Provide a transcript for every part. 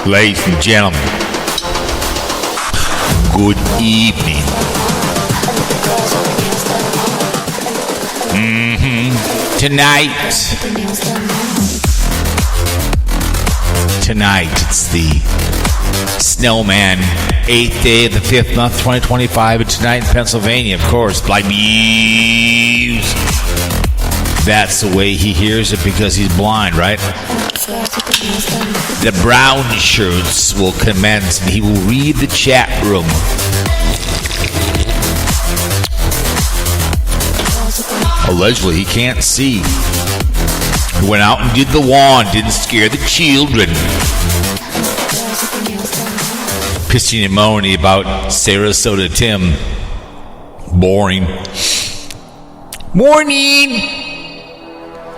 Ladies and gentlemen, good evening. Tonight, it's the Snowman, 8th day of the 5th month, 2025, and tonight in Pennsylvania, of course, BlindViews. That's the way he hears it because he's blind, right? The brown shirts will commence, and he will read the chat room. Allegedly, he can't see. He went out and did the wand, didn't scare the children. Pissing and moaning about Sarasota Tim. Boring. Morning!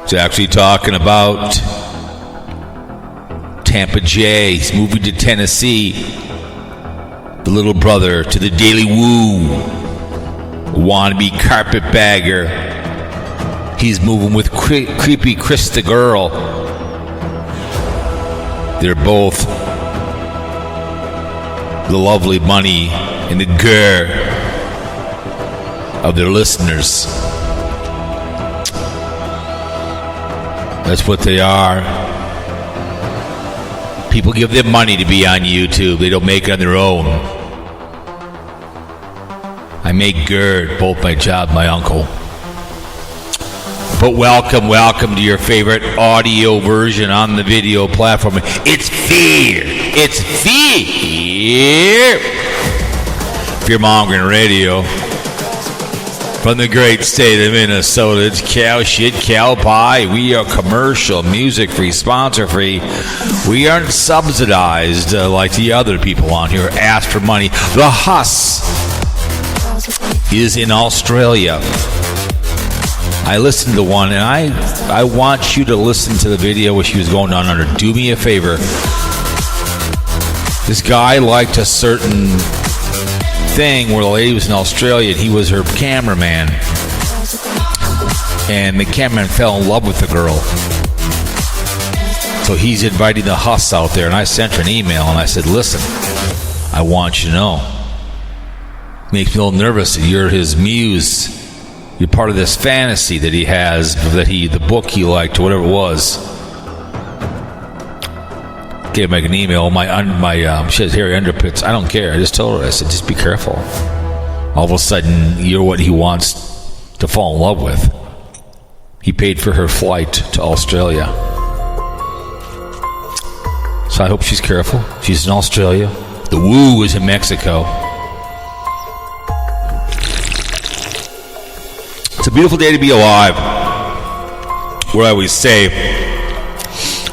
He's actually talking about Tampa J. He's moving to Tennessee. The little brother to the Daily Woo. Wannabe carpetbagger. He's moving with creepy Krista girl. They're both the lovely money and the grr of their listeners. That's what they are. People give them money to be on YouTube. They don't make it on their own. I make GERD, both my job, my uncle. But welcome to your favorite audio version on the video platform. It's fear. It's fear. Fear-mongering radio. From the great state of Minnesota, it's cow shit, cow pie. We are commercial, music free, sponsor free. We aren't subsidized like the other people on here. Ask for money. The Huss is in Australia. I listened to one, and I want you to listen to the video where she was going down under. Do me a favor. This guy liked a certain thing where the lady was in Australia, and he was her cameraman. And the cameraman fell in love with the girl. So he's inviting the Huss out there, and I sent her an email, and I said, listen, I want you to know. Makes me a little nervous that you're his muse. You're part of this fantasy that he has, the book he liked, or whatever it was. Gave him an email. She has hairy underpits. I don't care. I just told her. I said, just be careful. All of a sudden, you're what he wants to fall in love with. He paid for her flight to Australia. So I hope she's careful. She's in Australia. The Woo is in Mexico. It's a beautiful day to be alive. Where I always say,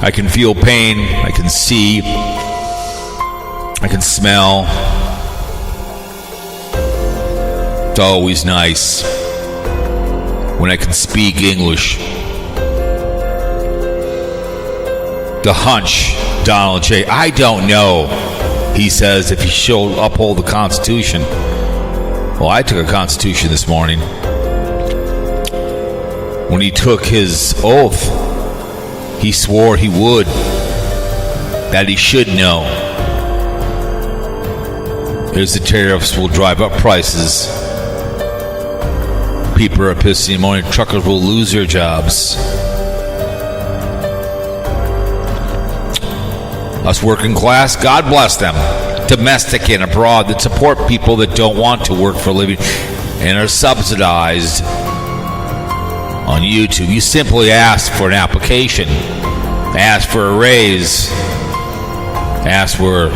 I can feel pain, I can see, I can smell. It's always nice when I can speak English. The hunch, Donald J. I don't know, he says, if he should uphold the Constitution. Well, I took a Constitution this morning. When he took his oath, he swore he would, that he should know. Here's the tariffs will drive up prices. People are pissing and moaning. Truckers will lose their jobs. Us working class, God bless them. Domestic and abroad that support people that don't want to work for a living and are subsidized. On YouTube, you simply ask for an application, ask for a raise, ask where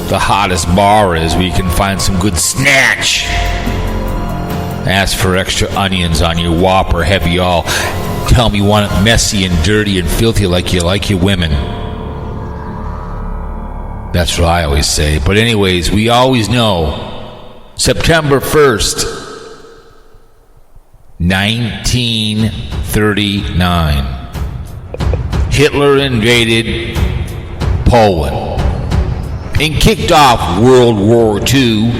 the hottest bar is where you can find some good snatch, ask for extra onions on your Whopper heavy all. Tell me you want it messy and dirty and filthy like you like your women. That's what I always say. But anyways, we always know September 1st 1939. Hitler invaded Poland and kicked off World War II.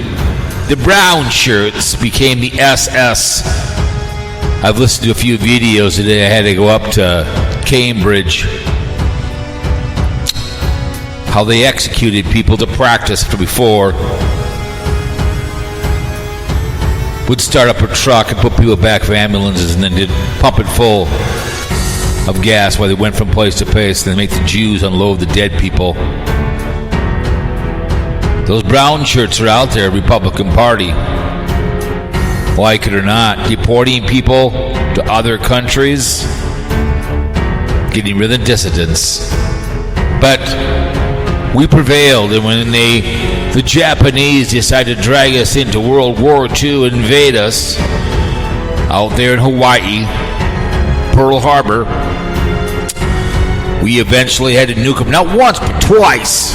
The brown shirts became the SS. I've listened to a few videos today. I had to go up to Cambridge how they executed people to practice before. Would start up a truck and put people back for ambulances and then did pump it full of gas while they went from place to place, and then make the Jews unload the dead people. Those brown shirts are out there, Republican Party. Like it or not, deporting people to other countries, getting rid of the dissidents. But we prevailed, and when the Japanese decided to drag us into World War II and invade us out there in Hawaii, Pearl Harbor, we eventually had to nuke them, not once, but twice.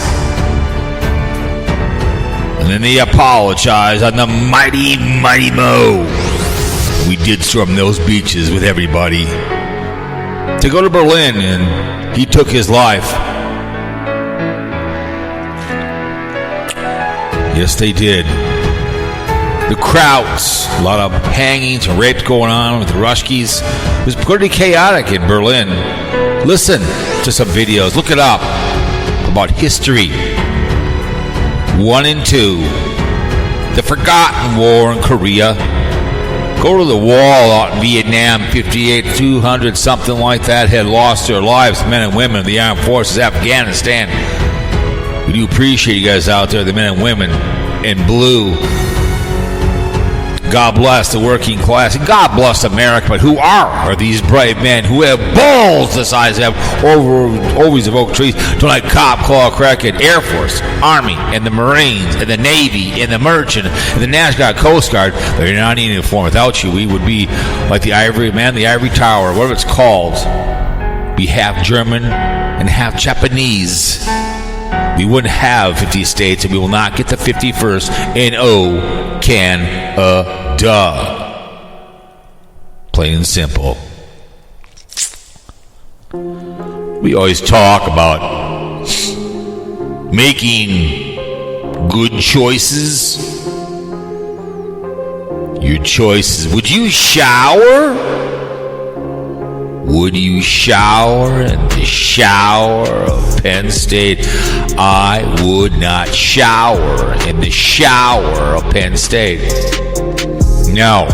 And then they apologized on the mighty, mighty Mo. We did storm those beaches with everybody to go to Berlin, and he took his life. Yes, they did. The Krauts, a lot of hangings and rapes going on with the Ruskies. It was pretty chaotic in Berlin. Listen to some videos. Look it up about history. 1 and 2. The Forgotten War in Korea. Go to the wall out in Vietnam, 58, 200, something like that, had lost their lives, men and women of the armed forces, Afghanistan. We do appreciate you guys out there, the men and women in blue. God bless the working class, and God bless America. But who are these brave men who have balls the size of always of oak trees to like cop, claw, crackhead, Air Force, Army, and the Marines, and the Navy, and the Merchant, and the National Guard, Coast Guard? They're not in uniform. Without you, we would be like the Ivory Tower, whatever it's called. Be half German and half Japanese. We wouldn't have 50 states, and we will not get the 51st. And oh, duh. Plain and simple. We always talk about making good choices. Your choices. Would you shower? Would you shower in the shower of Penn State? I would not shower in the shower of Penn State. No.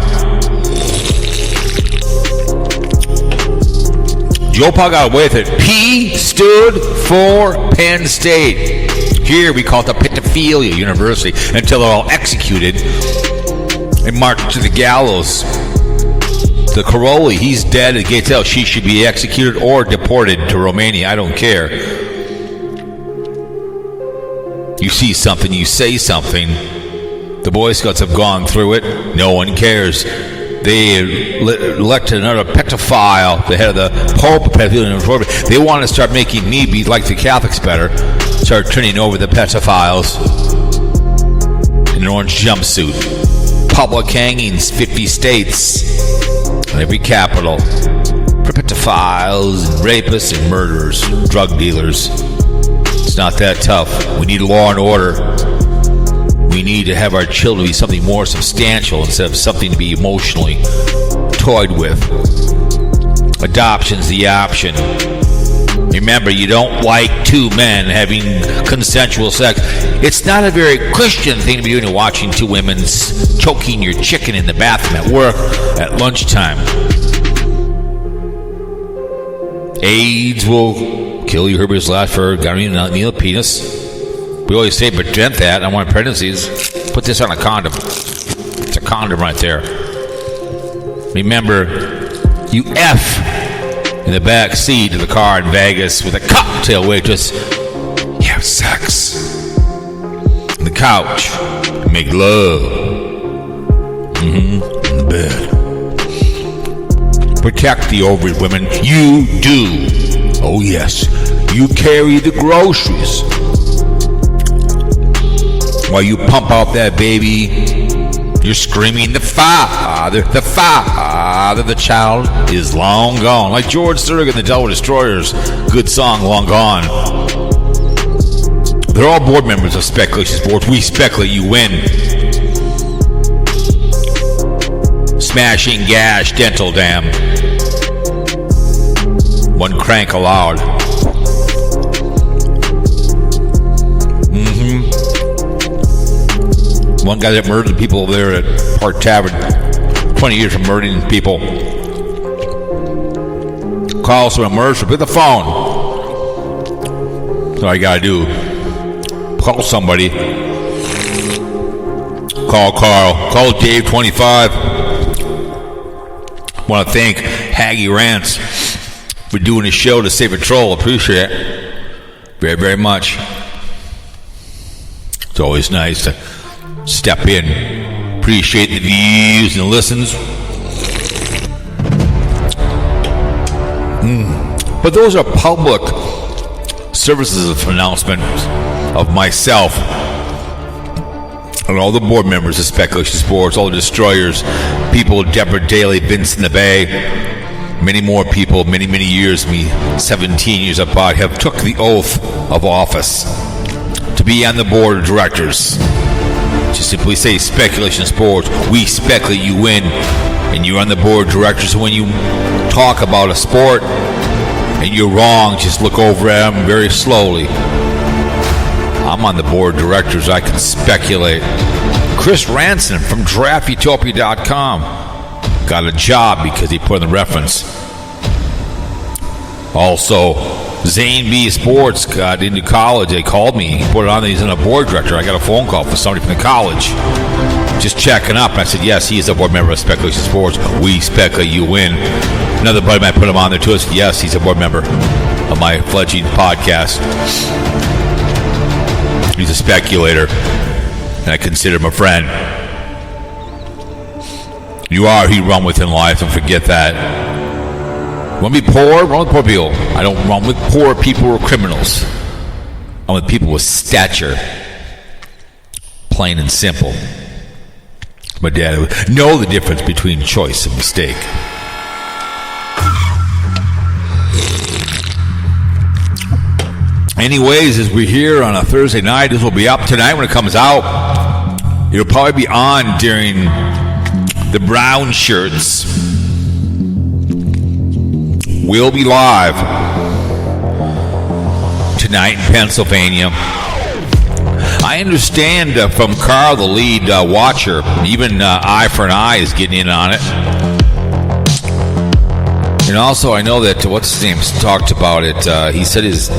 Joe Paul got away with it. P stood for Penn State. Here we call it the Pedophilia University until they're all executed and marched to the gallows. The Caroli, he's dead at Gates Hill. She should be executed or deported to Romania. I don't care. You see something, you say something. The Boy Scouts have gone through it. No one cares. They elected another pedophile, the head of the Pope. They want to start making me be like the Catholics better. Start turning over the pedophiles in an orange jumpsuit. Public hangings, 50 states. In every capital, for pedophiles, and rapists, and murderers, drug dealers. It's not that tough. We need law and order. We need to have our children be something more substantial instead of something to be emotionally toyed with. Adoption's the option. Remember, you don't like two men having consensual sex. It's not a very Christian thing to be doing, watching two women choking your chicken in the bathroom at work at lunchtime. AIDS will kill you. Herbert's last for needle penis. We always say prevent that. I want pregnancies. Put this on a condom. It's a condom right there. Remember, you F in the back seat of the car in Vegas with a cocktail waitress. You have sex on the couch. You make love. In the bed. Protect the ovaries, women. You do. Oh yes. You carry the groceries while you pump out that baby. You're screaming, the father. The child is long gone. Like George Thorogood and the Delaware Destroyers. Good song, long gone. They're all board members of Speculation Sports. We speculate, you win. Smashing Gash Dental Dam. One crank allowed. One guy that murdered people over there at Park Tavern. 20 years for murdering people. Call someone, murder, pick the phone. So all you gotta do, call somebody. Call Carl. Call Dave 25. Want to thank Haggy Rants for doing the show to save a troll. Appreciate it very, very much. It's always nice to step in. Appreciate the views and the listens. But those are public services of announcement of myself and all the board members of Speculation Sports, all the destroyers, people, Deborah Daly, Vince in the Bay, many more people, many, many years, me 17 years apart, have took the oath of office to be on the board of directors. Just simply say Speculation Sports, we speculate, you win, and you're on the board of directors. So when you talk about a sport and you're wrong, just look over at them very slowly. I'm on the board of directors. I can speculate. Chris Ranson from DraftUtopia.com got a job because he put in the reference. Also, Zane B Sports got into college. They called me. He put it on that he's in a board director. I got a phone call from somebody from the college just checking up. And I said, yes, he is a board member of Speculation Sports. We speculate, you win. Another buddy might put him on there too. I said, yes, he's a board member of my fledgling podcast. He's a speculator, and I consider him a friend. You are who you run with in life, don't forget that. Want to be poor? Run with poor people. I don't run with poor people or criminals. I'm with people with stature. Plain and simple. My dad would know the difference between choice and mistake. Anyways, as we're here on a Thursday night, this will be up tonight when it comes out. It'll probably be on during the brown shirts. We'll be live tonight in Pennsylvania. I understand from Carl, the lead watcher, even Eye for an Eye is getting in on it. And also, I know that what's his name talked about it. He said his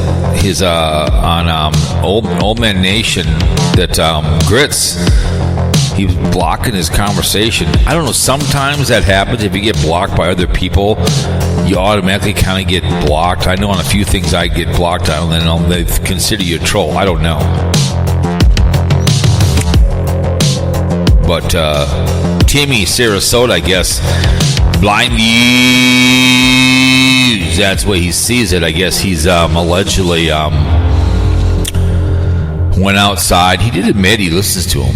on Old Man Nation that Grits, he was blocking his conversation. I don't know. Sometimes that happens. If you get blocked by other people, you automatically kind of get blocked. I know on a few things I get blocked on, and then they consider you a troll. I don't know. But Timmy, Sarasota, I guess. BlindViews, that's the way he sees it. I guess he's allegedly went outside. He did admit he listens to him.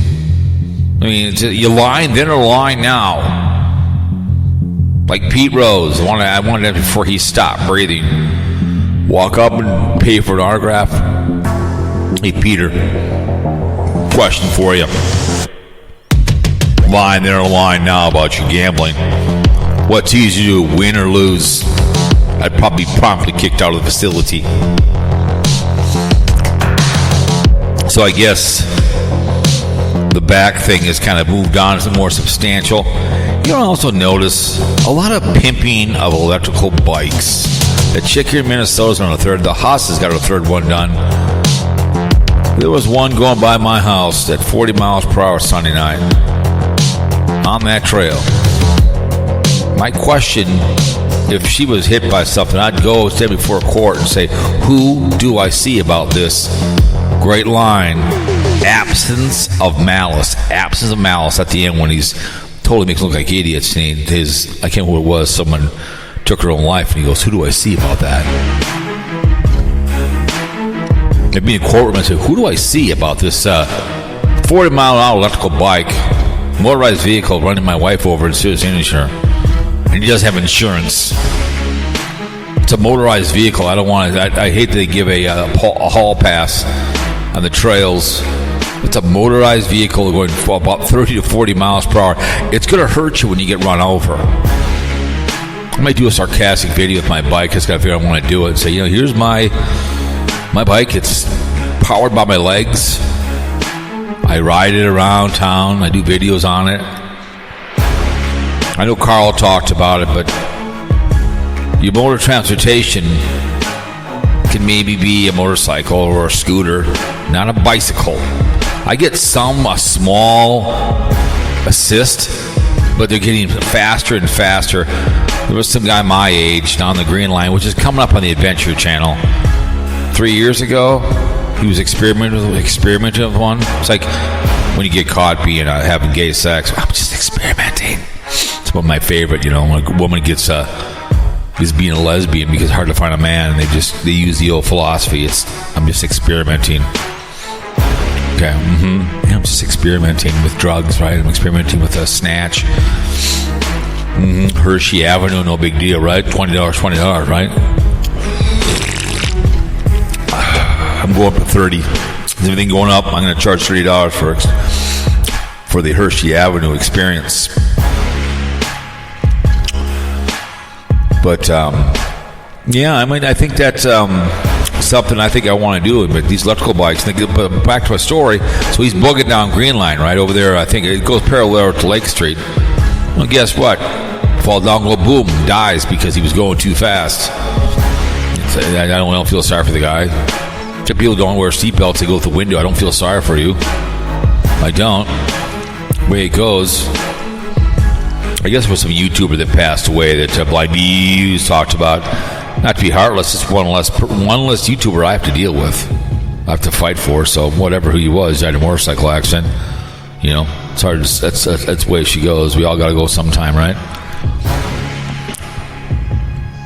I mean, you're lying then or lying now. Like Pete Rose, I wanted that before he stopped breathing. Walk up and pay for an autograph. Hey, Peter, question for you. Lying then or lying now about your gambling. What's easier to do, win or lose? I'd probably be promptly kicked out of the facility. So I guess the back thing has kind of moved on. It's more substantial. You'll also notice a lot of pimping of electrical bikes. The chick here in Minnesota's on a third. The Haas has got a third one done. There was one going by my house at 40 miles per hour Sunday night on that trail. My question, if she was hit by something, I'd go stand before a court and say, who do I see about this? Great line. Absence of malice. Absence of malice at the end when he's totally makes them look like idiots. And I can't remember who it was. Someone took her own life, and he goes, who do I see about that? I'd be in a courtroom and say, who do I see about this 40-mile-an-hour electrical bike, motorized vehicle running my wife over in serious insurance? And he does have insurance. It's a motorized vehicle. I don't want it. I hate that they give a hall pass on the trails. It's a motorized vehicle going about 30 to 40 miles per hour. It's going to hurt you when you get run over. I might do a sarcastic video with my bike. I just got to figure out I want to do it and say, here's my bike. It's powered by my legs. I ride it around town. I do videos on it. I know Carl talked about it, but your mode of transportation can maybe be a motorcycle or a scooter, not a bicycle. I get a small assist, but they're getting faster and faster. There was some guy my age down the Green Line, which is coming up on the Adventure Channel. 3 years ago, he was experimenting with one. It's like when you get caught being having gay sex. I'm just experimenting. It's one of my favorite. When a woman is being a lesbian because it's hard to find a man, and they use the old philosophy. I'm just experimenting. Okay. Yeah, I'm just experimenting with drugs, right? I'm experimenting with a snatch. Hershey Avenue, no big deal, right? $20, right? I'm going up to 30. Is everything going up? I'm going to charge $30 for the Hershey Avenue experience. But I think that's something I think I want to do. But these electrical bikes. But back to my story. So he's bugging down Green Line right over there. I think it goes parallel to Lake Street. Well, guess what? Fall down, go boom, dies because he was going too fast. I don't feel sorry for the guy. People don't wear seatbelts, they go through the window. I don't feel sorry for you. I don't. The way it goes. I guess it was some YouTuber that passed away that BlindViews talked about. Not to be heartless, it's one less YouTuber I have to deal with. I have to fight for. So whatever who he was, he had a motorcycle accident. It's hard. That's the way she goes. We all got to go sometime, right?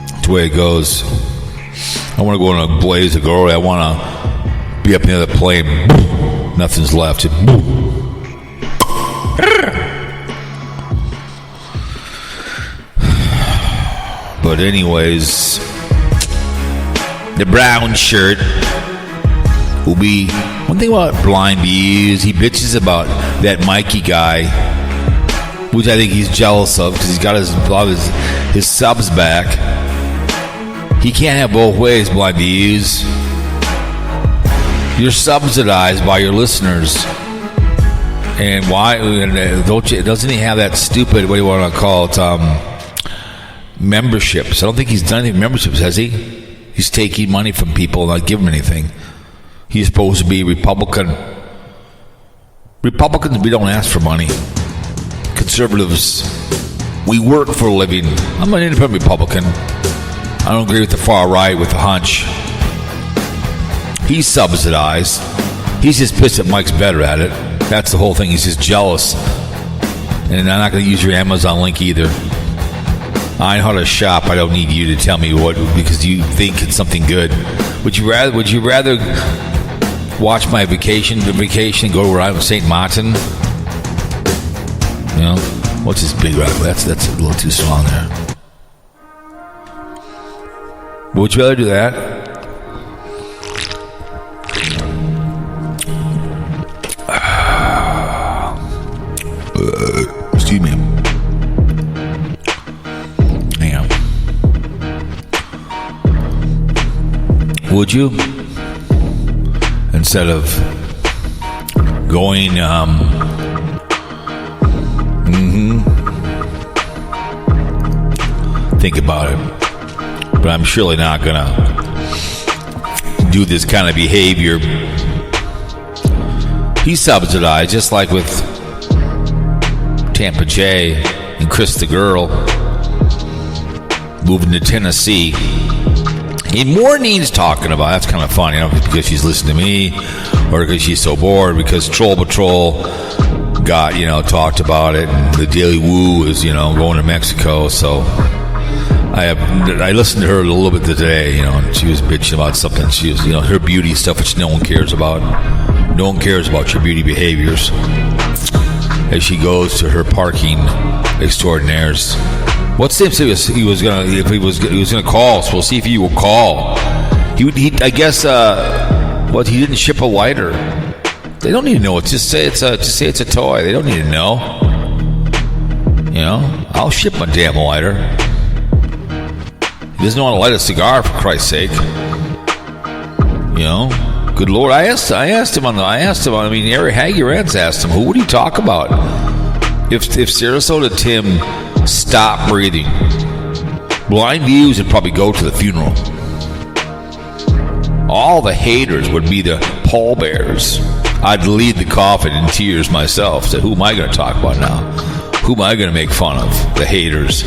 That's the way it goes. I want to go in a blaze of glory. I want to be up near the plane. Nothing's left. But anyways, the brown shirt will be one thing about BlindViews. He bitches about that Mikey guy, which I think he's jealous of because he's got his subs back. He can't have both ways, BlindViews. You're subsidized by your listeners. And why? Doesn't he have that stupid, what do you want to call it, memberships? I don't think he's done any memberships, has he? He's taking money from people and not giving them anything. He's supposed to be Republican. Republicans, we don't ask for money. Conservatives, we work for a living. I'm an independent Republican. I don't agree with the far right with the hunch. He's subsidized. He's just pissed that Mike's better at it. That's the whole thing. He's just jealous. And I'm not going to use your Amazon link either. I know how to shop. I don't need you to tell me what because you think it's something good. Would you rather watch my vacation go where I'm St. Martin? What's this big rock? That's a little too strong there. Would you rather do that? Excuse me. Hang on. Would you? Instead of going, think about it. But I'm surely not going to do this kind of behavior. He's subsidized, just like with Tampa J and Chris the Girl moving to Tennessee. And Maureen's talking about, that's kind of funny, because she's listening to me or because she's so bored, because Troll Patrol got, talked about it, and the Daily Woo is, going to Mexico, so I listened to her a little bit today, and she was bitching about something. She was, her beauty stuff, which no one cares about. No one cares about your beauty behaviors. As she goes to her parking extraordinaires. What's the name? He was gonna call. So we'll see if he will call. He I guess. He didn't ship a lighter. They don't need to know. Just say it's a toy. They don't need to know. I'll ship my damn lighter. He doesn't want to light a cigar, for Christ's sake. Good Lord, I asked him. I mean, Eric Hagerantz asked him, what do you talk about? If Sarasota Tim stopped breathing, BlindViews would probably go to the funeral. All the haters would be the pallbearers. I'd lead the coffin in tears myself. So who am I going to talk about now? Who am I going to make fun of? The haters.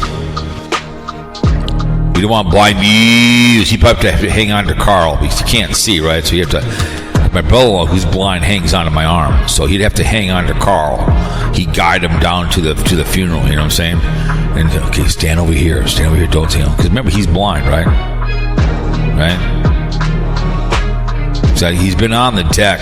You don't want BlindViews. You probably have to hang on to Carl because you can't see, right? So you have to. My brother-in-law, who's blind, hangs onto my arm, so he'd have to hang on to Carl. He'd guide him down to the funeral. You know what I'm saying? And okay, stand over here. Don't see him because remember he's blind, right? Right. So he's been on the deck.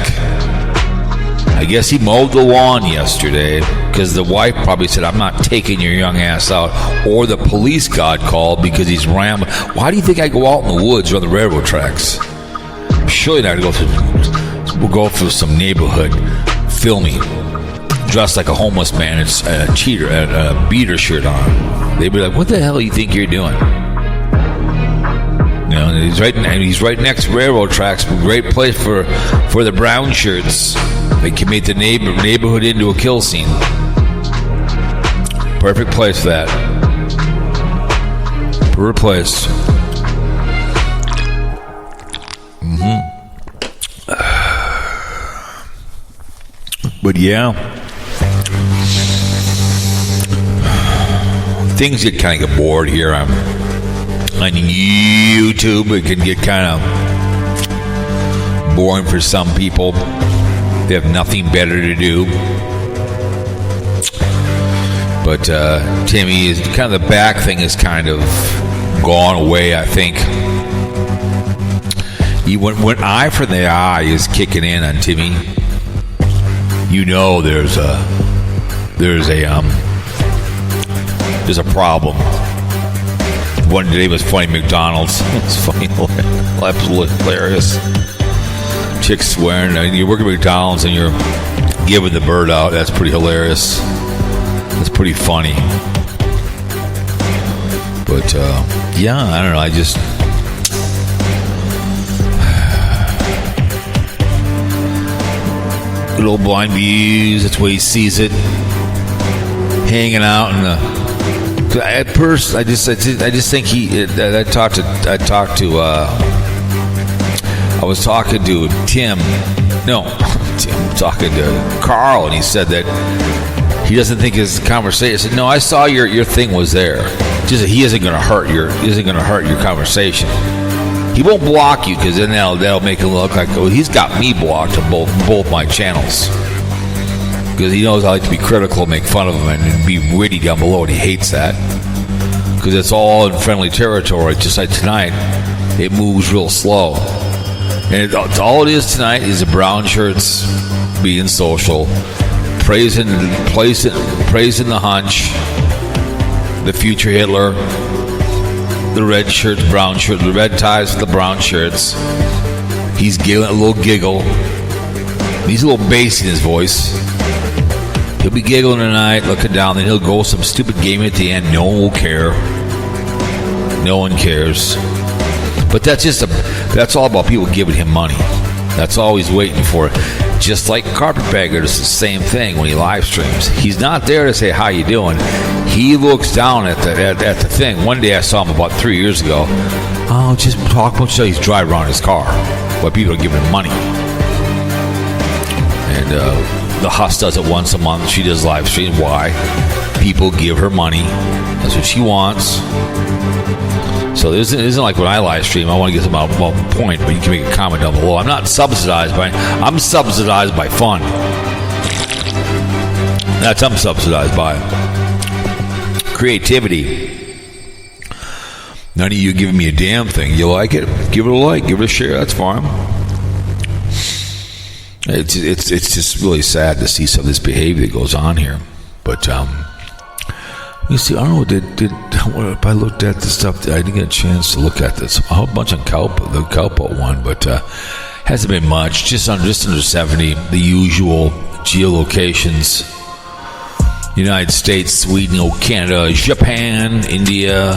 I guess he mowed the lawn yesterday because the wife probably said, I'm not taking your young ass out. Or the police got called because he's rambling. Why do you think I go out in the woods or on the railroad tracks? I'm surely not going to go through some neighborhood filming dressed like a homeless man. It's a cheater and a beater shirt on. They'd be like, what the hell do you think you're doing? You know, he's right next to railroad tracks. Great place for the brown shirts. They can make the neighborhood into a kill scene. Perfect place for that. Perfect place. But yeah, things get kind of bored here. I'm on YouTube. It can get kind of boring for some people. They have nothing better to do. But Timmy is kind of the back thing is kind of gone away, I think. When eye for the eye is kicking in on Timmy, you know there's a problem. One day was funny. McDonald's. It's funny, absolutely hilarious. Chicks swearing. I mean, you work at McDonald's and you're giving the bird out. That's pretty hilarious. That's pretty funny. But yeah, I don't know. I just good old BlindViews. That's the way he sees it. Hanging out in the. At first, I just think I was talking to Tim. No, Tim talking to Carl, and he said that he doesn't think his conversation. I said, no, I saw your thing was there. Just that he isn't going to hurt your conversation. He won't block you because then that'll make it look like he's got me blocked on both my channels. Because he knows I like to be critical, make fun of him, and be witty down below, and he hates that. Because it's all in friendly territory. Just like tonight, it moves real slow. And all it is tonight is the brown shirts being social, praising the hunch, the future Hitler, the red shirts, brown shirts, the red ties with the brown shirts. He's giggling, a little giggle. He's a little bass in his voice. He'll be giggling tonight, looking down, then he'll go some stupid game at the end. No one will care. No one cares. But that's all about people giving him money. That's all he's waiting for. Just like Carpetbagger, it's the same thing when he live streams. He's not there to say, how you doing? He looks down at the thing. One day I saw him about 3 years ago. Oh, just talk about show. He's driving around his car while people are giving him money. And the Huss does it once a month. She does live streams. Why? People give her money. That's what she wants. So it isn't like when I live stream, I want to get some point, but you can make a comment down below. I'm subsidized by fun. I'm subsidized by creativity. None of you giving me a damn thing. You like it? Give it a like. Give it a share. That's fine. It's just really sad to see some of this behavior that goes on here. But you see, I don't know. If I looked at the stuff, I didn't get a chance to look at this. A whole bunch on the Cowpote one, but hasn't been much. Just under 70. The usual geolocations: United States, Sweden, Canada, Japan, India,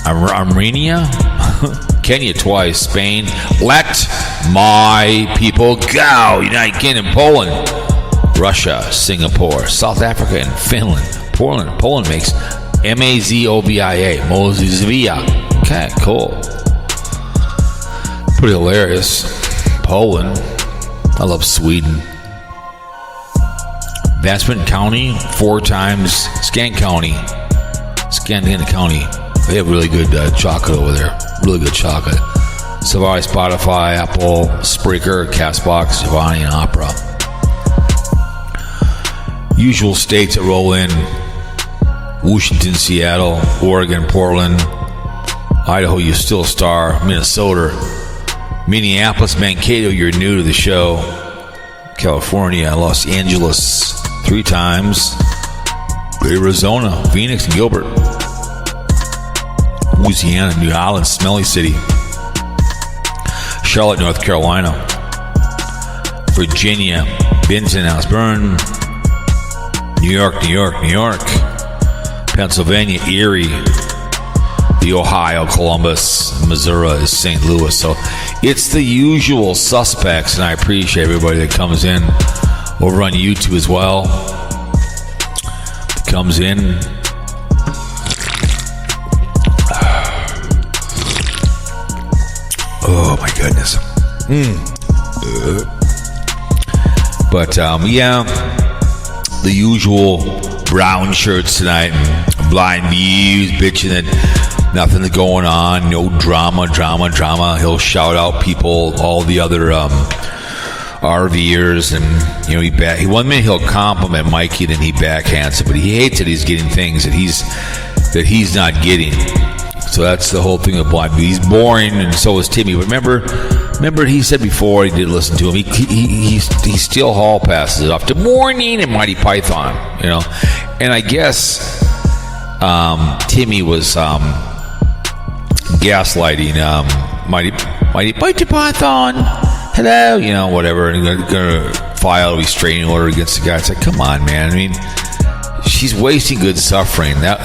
Armenia, Kenya twice, Spain. Let my people go. United Kingdom, Poland, Russia, Singapore, South Africa, and Finland. Poland makes Mazovia. Mozovia. Okay, cool. Pretty hilarious. Poland. I love Sweden. Vestment County, 4 times. Scant County. They have really good chocolate over there. Really good chocolate. Safari, Spotify, Apple, Spreaker, Castbox, Giovanni, and Opera. Usual states that roll in: Washington, Seattle, Oregon, Portland, Idaho, you still a star, Minnesota, Minneapolis, Mankato, you're new to the show, California, Los Angeles 3 times, Arizona, Phoenix, and Gilbert, Louisiana, New Orleans, Smelly City, Charlotte, North Carolina, Virginia, Benton, Osborne, New York, Pennsylvania, Erie, the Ohio, Columbus, Missouri, St. Louis. So it's the usual suspects, and I appreciate everybody that comes in over on YouTube as well. Comes in. Oh my goodness. But yeah, the usual brown shirts tonight, BlindViews bitching that nothing's going on, no drama. He'll shout out people, all the other RVers, and he one minute he'll compliment Mikey, then he backhands it, but he hates that he's getting things that he's not getting. So that's the whole thing with BlindViews. He's boring, and so is Timmy. But remember he said before, he did listen to him, he still hall passes it off to Morning and Mighty Python, and I guess Timmy was gaslighting Mighty Python. Hello, whatever, and gonna file a restraining order against the guy. It's like, come on, man. I mean, she's wasting good suffering. I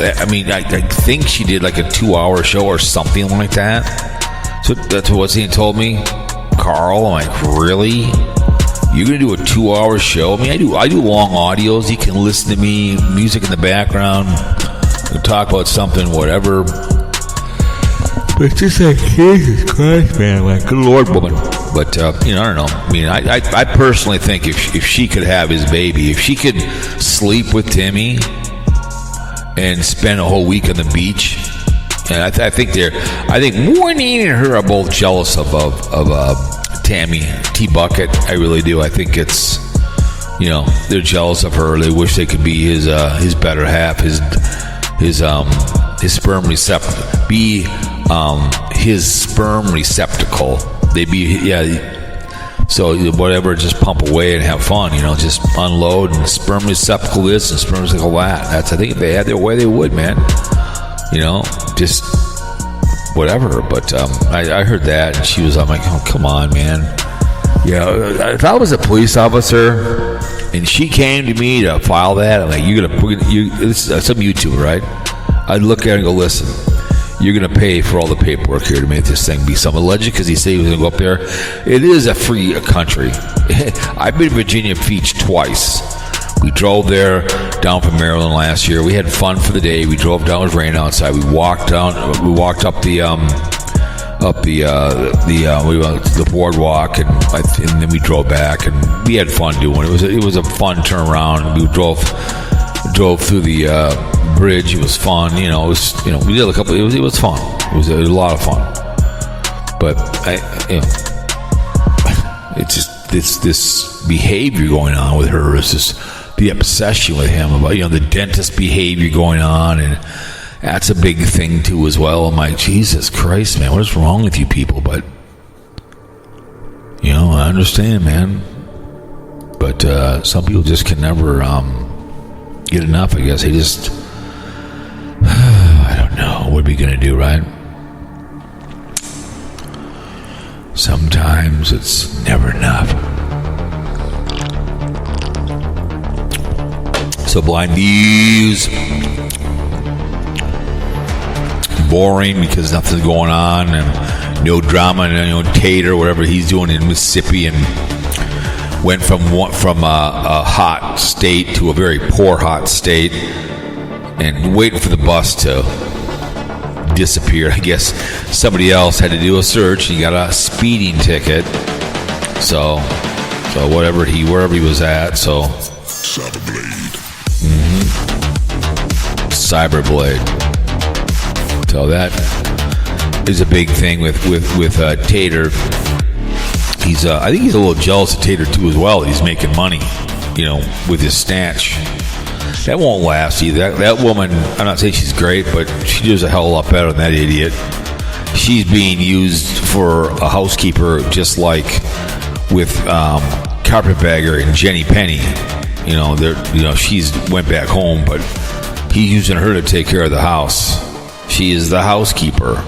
think she did like a 2-hour show or something like that. So that's what he told me. Carl, I'm like, really? You're gonna do a 2-hour show? I mean, I do long audios. You can listen to me, music in the background, we'll talk about something, whatever. But it's just like, Jesus Christ, man. Like, good Lord, woman. But, I don't know. I mean, I personally think if she could have his baby, if she could sleep with Timmy and spend a whole week on the beach, and I think Morning and her are both jealous of Tammy T-Bucket. I really do. I think it's, they're jealous of her. They wish they could be his better half, his sperm receptacle. Be his sperm receptacle. They be, so whatever, just pump away and have fun, just unload and sperm receptacle this and sperm receptacle that. I think if they had their way, they would, man. Just whatever. But I heard that, and she was, I'm like, oh, come on, man. If I was a police officer and she came to me to file that, I'm like, this is some YouTuber, right? I'd look at her and go, listen, you're going to pay for all the paperwork here to make this thing be something legit, because he said he was going to go up there. It is a free country. I've been to Virginia Beach twice. We drove there down from Maryland last year. We had fun for the day. We drove down with rain outside. We walked up the boardwalk, and then we drove back, and we had fun doing it. It was a fun turnaround. We drove through the bridge. It was fun. We did a couple. It was fun. It was a lot of fun. But it's just this behavior going on with her. It's just the obsession with him about the dentist behavior going on, and that's a big thing too as well. I'm like, Jesus Christ, man, what is wrong with you people? But I understand, man. But some people just can never get enough, I guess. They just I don't know. What are we gonna do, right? Sometimes it's never enough. So BlindViews, boring because nothing's going on, and no drama, Tater, whatever he's doing in Mississippi, and went from a hot state to a very poor hot state, and waiting for the bus to disappear. I guess somebody else had to do a search. He got a speeding ticket. So wherever he was at. So Cyberblade. So that is a big thing with Tater. I think he's a little jealous of Tater too as well. He's making money, with his snatch. That won't last either. That woman, I'm not saying she's great, but she does a hell of a lot better than that idiot. She's being used for a housekeeper, just like with Carpetbagger and Jenny Penny. She's went back home, but he's using her to take care of the house. She is the housekeeper.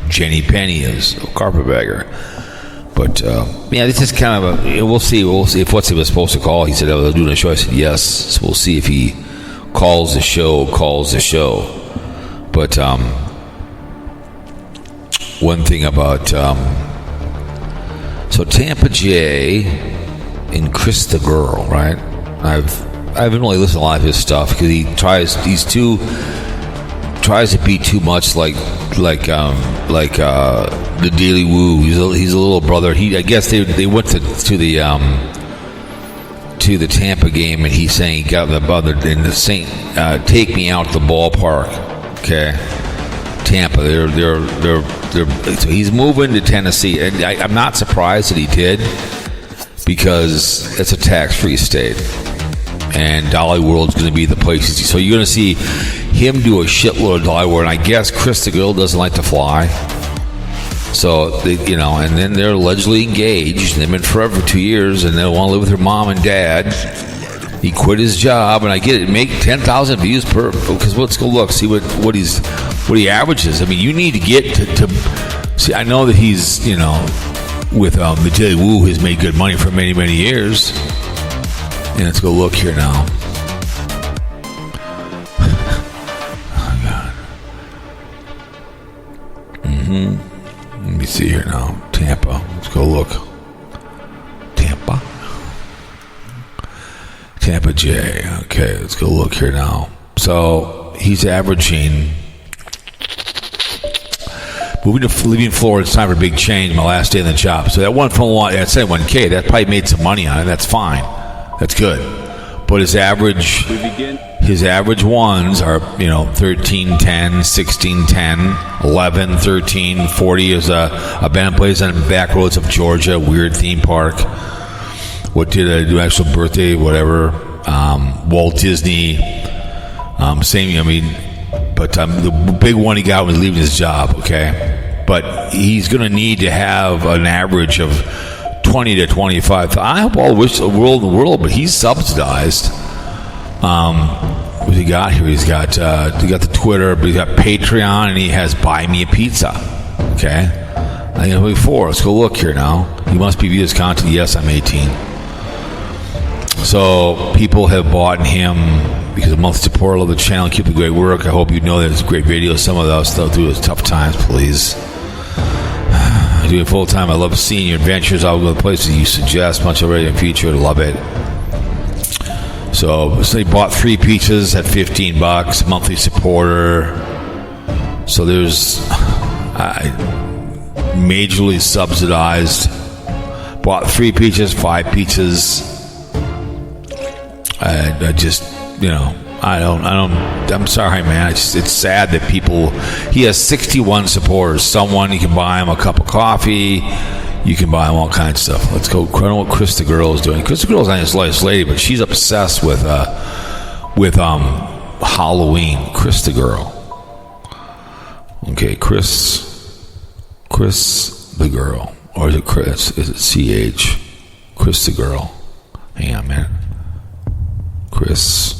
Jenny Penny is a Carpetbagger. But this is kind of we'll see if what's he was supposed to call. He said, "Oh, they're doing a show." I said, "Yes." So we'll see if he calls the show. But one thing about so Tampa J and Chris the Girl, right? I haven't really listened to a lot of his stuff because he tries to be too much like the Daily Woo. He's a little brother. I guess they went to the Tampa game, and he's saying he got the brother in the Saint. Take me out the ballpark, okay? Tampa. They're so he's moving to Tennessee, and I'm not surprised that he did, because it's a tax-free state, and Dolly World's going to be the place. So you're going to see him do a shitload of Dolly World, and I guess Chris the Girl doesn't like to fly. So and then they're allegedly engaged. They've been forever for 2 years, and they want to live with her mom and dad. He quit his job, and I get it. Make 10,000 views per. Because let's go look, see what he averages. I mean, you need to get to see. I know that he's with the Daily Woo has made good money for many years. And let's go look here now. Oh God. Let me see here now. Tampa. Let's go look. Tampa J. Okay, let's go look here now. So he's averaging. Leaving Florida, it's time for a big change. My last day on the job. So that one from I said 1K. That probably made some money on it. That's fine. That's good. But his average ones are 13, 10, 16, 10, 11, 13, 40 is a band plays on the back roads of Georgia, weird theme park. What did I do? Actual birthday, whatever. Walt Disney. Same. But the big one he got was leaving his job. Okay, but he's going to need to have an average of 20 to 25. I hope all wish the world, but he's subsidized. What he got here? He got the Twitter, but he's got Patreon, and he has Buy Me a Pizza. Okay, I think before. Let's go look here now. You must be viewing this content. Yes, I'm 18. So people have bought him because of monthly support. I love the channel. Keep the great work. I hope you know that it's a great video. Some of us they'll do is tough times, please. I do it full time. I love seeing your adventures all over the places you suggest. Much already in the future. Love it. So they bought 3 pizzas at $15. Monthly supporter. So there's majorly subsidized. Bought 3 pizzas, 5 pizzas. I just, I'm sorry, man. It's sad that he has 61 supporters. Someone, you can buy him a cup of coffee. You can buy him all kinds of stuff. Let's go. I don't know what Chris the Girl is doing. Chris the Girl is not his latest lady, but she's obsessed with Halloween. Chris the Girl. Okay, Chris the Girl. Or is it Chris? Is it CH? Chris the Girl. Hang on, man. Chris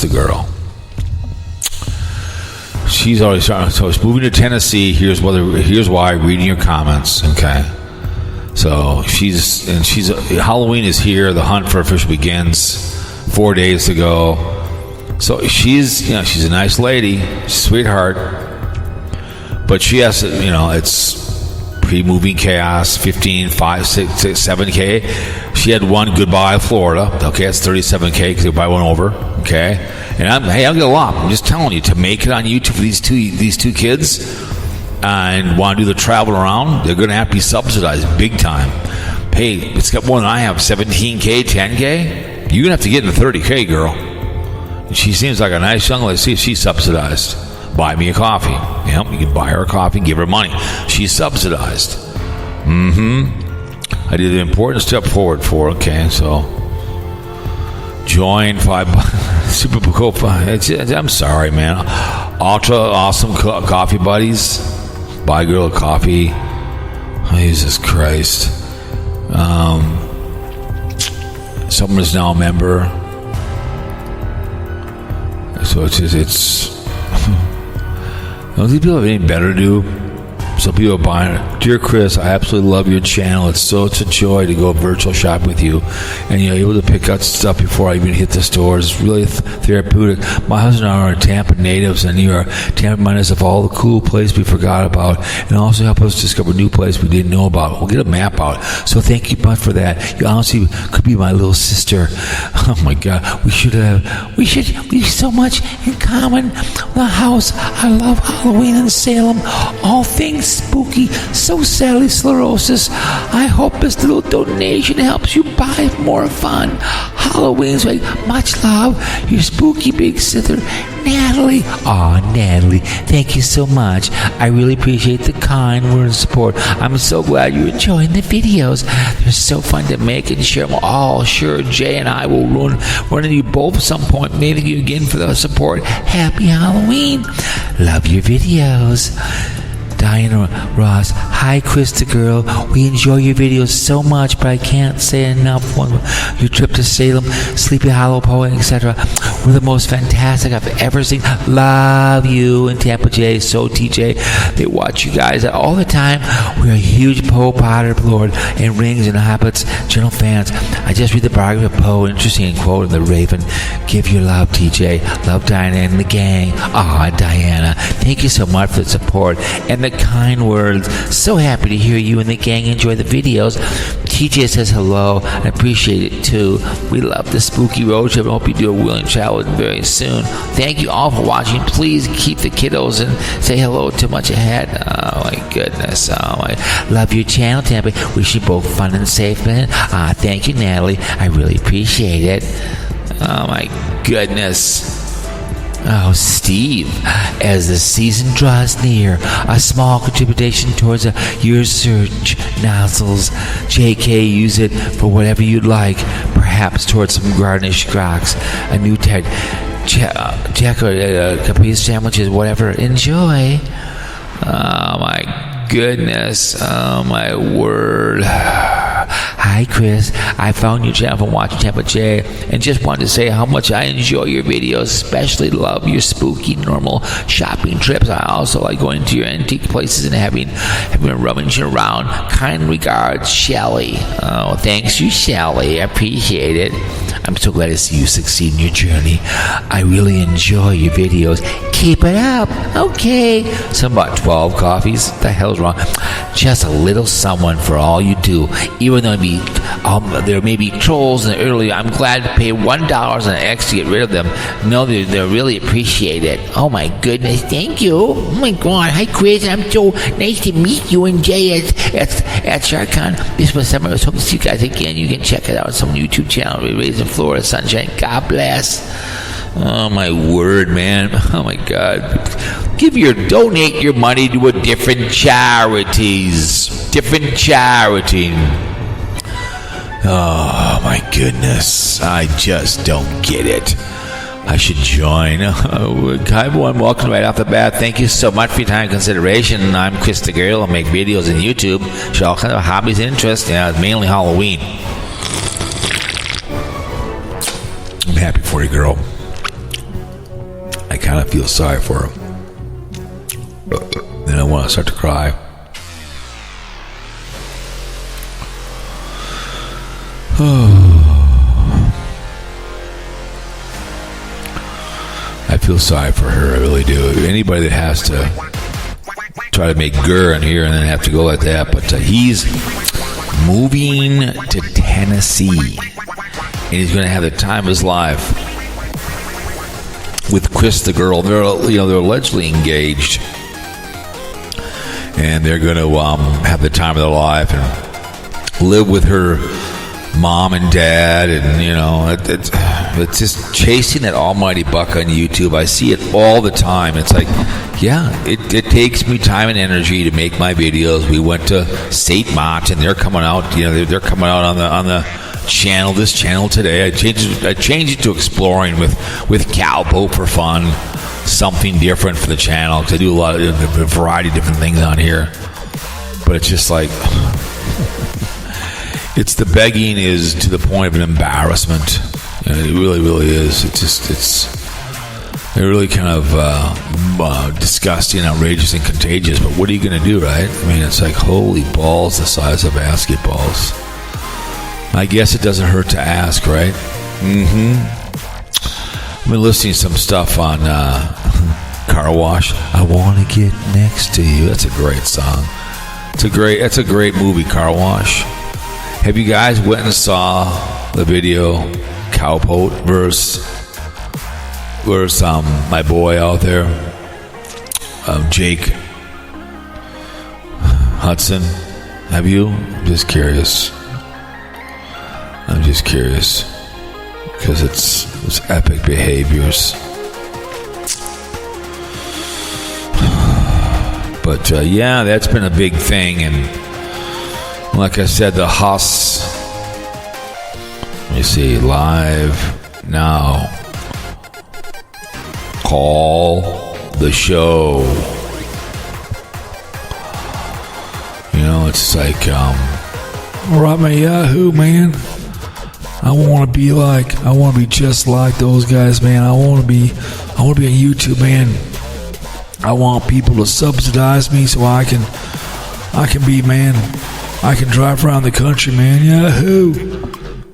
the Girl. She's already starting. So she's moving to Tennessee. Here's why. Reading your comments. Okay. So she's Halloween is here. The hunt for official begins 4 days to go. So she's a nice lady, sweetheart. But she has, it's pre-moving chaos, 15, 5, 6, 7K. She had one Goodbye Florida. Okay, that's 37K because Goodbye went over. Okay, and I'm getting a lot. I'm just telling you, to make it on YouTube for these two kids and want to do the travel around, they're going to have to be subsidized big time. Hey, it's got more than I have, 17K, 10K. You're going to have to get in the 30K, girl. And she seems like a nice young lady. Let's see if she's subsidized. Buy me a coffee. You can buy her a coffee and give her money. She's subsidized. I did the important step forward for her. Okay, so join 5 Super Cool. I'm sorry, man. Ultra awesome coffee buddies. Buy girl a coffee. Jesus Christ. Someone is now a member. So it's don't these people have anything better to do? Some people are buying it. Dear Chris, I absolutely love your channel. It's a joy to go virtual shop with you, and you're able to pick out stuff before I even hit the stores. It's really therapeutic. My husband and I are Tampa natives, and you are Tampa reminders of all the cool places we forgot about, and also help us discover new places we didn't know about. We'll get a map out. So thank you much for that. You honestly could be my little sister. Oh my God, we should so much in common. The house, I love Halloween in Salem. All things spooky, so sadly sclerosis. I hope this little donation helps you buy more fun. Halloween's like, much love, your spooky big sister, Natalie. Aw, Natalie, thank you so much. I really appreciate the kind word and support. I'm so glad you're enjoying the videos. They're so fun to make and share them all. Sure, Jay and I will run into you both at some point. Thank you again for the support. Happy Halloween. Love your videos. Diana Ross, hi Krista girl, we enjoy your videos so much, but I can't say enough on your trip to Salem, Sleepy Hollow Poet, etc. We're the most fantastic I've ever seen. Love you. And Tampa J, so TJ, they watch you guys all the time. We're a huge Poe Potter Lord and Rings and Hobbits general fans. I just read the biography of Poe, interesting quote in The Raven. Give your love, TJ. Love Diana and the gang. Aw, Diana, thank you so much for the support and the kind words. So happy to hear you and the gang enjoy the videos. TJ says hello. I appreciate it too. We love the spooky road trip. I hope you do a willing travel very soon. Thank you all for watching. Please keep the kiddos and say hello to Much Ahead. Oh my goodness. Oh, I love your channel, Tampa. Wish you both fun and safe, man. Thank you, Natalie. I really appreciate it. Oh my goodness. Oh, Steve, as the season draws near, a small contribution towards your search nozzles. JK, use it for whatever you'd like, perhaps towards some garnish rocks, a new tag, Jack or Capri sandwiches, whatever. Enjoy. Oh my goodness. Oh my word. Hi Chris, I found your channel from watching Tampa J and just wanted to say how much I enjoy your videos, especially love your spooky normal shopping trips. I also like going to your antique places and having a rummaging around. Kind regards, Shelly. Oh, thanks you, Shelly. I appreciate it. I'm so glad to see you succeed in your journey. I really enjoy your videos. Keep it up. Okay. Some about 12 coffees. The hell's wrong? Just a little someone for all you do. Even though there may be trolls in the early, I'm glad to pay $1 an X to get rid of them. No, they really appreciate it. Oh my goodness, thank you. Oh my God, hi Chris, I'm so nice to meet you and Jay at SharkCon. This was summer. I was hoping to see you guys again. You can check it out on some YouTube channel. We raised in Florida sunshine. God bless. Oh my word, man. Oh my God. Donate your money to a different charities. Different charity. Oh my goodness. I just don't get it. I should join. Hi everyone, welcome right off the bat. Thank you so much for your time and consideration. I'm Chris the Girl. I make videos on YouTube. Show all kinds of hobbies and interests. Mainly Halloween. I'm happy for you, girl. I kind of feel sorry for her. Then I want to start to cry. I feel sorry for her, I really do. Anybody that has to try to make Gurr in here and then have to go like that. But he's moving to Tennessee, and he's going to have the time of his life with Chris the girl. They're allegedly engaged, and they're going to have the time of their life and live with her mom and dad, and it's just chasing that almighty buck on YouTube. I see it all the time. It's like, yeah, it takes me time and energy to make my videos. We went to St. Martin. They're coming out. They're coming out on the channel. This channel today. I changed it to exploring with Cowpote for fun. Something different for the channel, because I do a variety of different things on here. But it's just like, it's the begging is to the point of an embarrassment. It really, really is. It's really kind of disgusting, outrageous, and contagious. But what are you going to do, right? I mean, it's like, holy balls, the size of basketballs. I guess it doesn't hurt to ask, right? I've been listening to some stuff on Car Wash. I want to get next to you. That's a great song. That's a great movie, Car Wash. Have you guys went and saw the video Cowpote versus my boy out there, Jake Hudson? Have you? I'm just curious because it's epic behaviors. But yeah, that's been a big thing, and like I said, the Huss. Let me see, live now. Call the show. It's like, all right, man, Yahoo, man. I want to be just like those guys, man. I want to be on YouTube, man. I want people to subsidize me so I can be, man. I can drive around the country, man. Yahoo!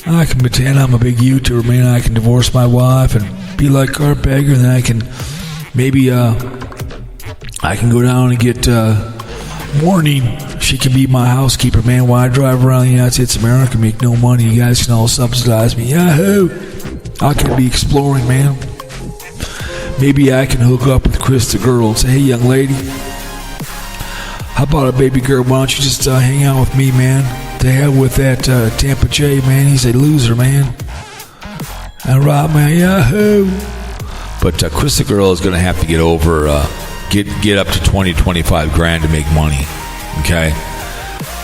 I can pretend I'm a big YouTuber, man. I can divorce my wife and be like Art Beggar, and then I can maybe I can go down and get Morning. She can be my housekeeper, man. While I drive around the United States of America and make no money, you guys can all subsidize me. Yahoo! I can be exploring, man. Maybe I can hook up with Chris the girl and say, hey, young lady, how about a baby girl? Why don't you just hang out with me, man? To hell with that Tampa J, man. He's a loser, man. All right, man. Yahoo! But Chris the girl is going to have to get over, get up to 20-25 grand to make money. Okay?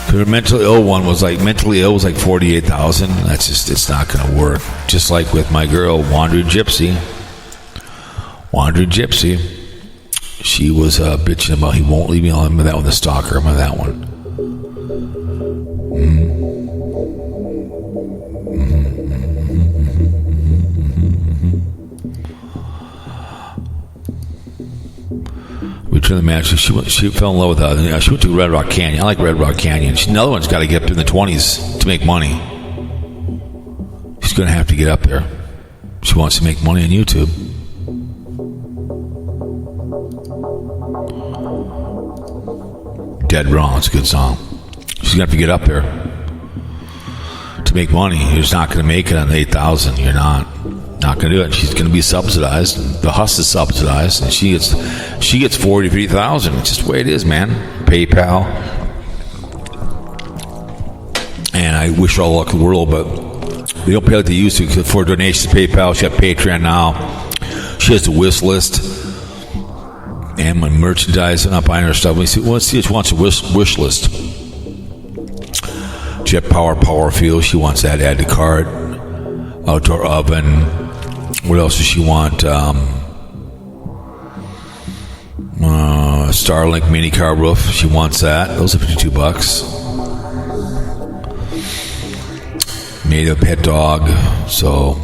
Because the mentally ill was like 48,000. That's just, it's not going to work. Just like with my girl, Wandering Gypsy. She was bitching about he won't leave me alone. Remember that one, the stalker. Remember that one. We turned the match. She fell in love with she went to Red Rock Canyon. I like Red Rock Canyon. Another one's got to get up in the 20s to make money. She's going to have to get up there. She wants to make money on YouTube. Dead Wrong. It's a good song. She's going to have to get up there to make money. You're just not going to make it on 8,000. You're not going to do it. She's going to be subsidized. The Huss is subsidized, and she gets 40,000 to 50,000. It's just the way it is, man. PayPal. And I wish her all luck in the world, but they don't pay like they used to for donations to PayPal. She got Patreon now. She has the wish list. And my merchandise, I'm not buying her stuff. She wants a wish list. Jet Power Fuel, she wants that add to cart. Outdoor oven. What else does she want? Starlink mini car roof. She wants that. Those are $52. Made a pet dog. So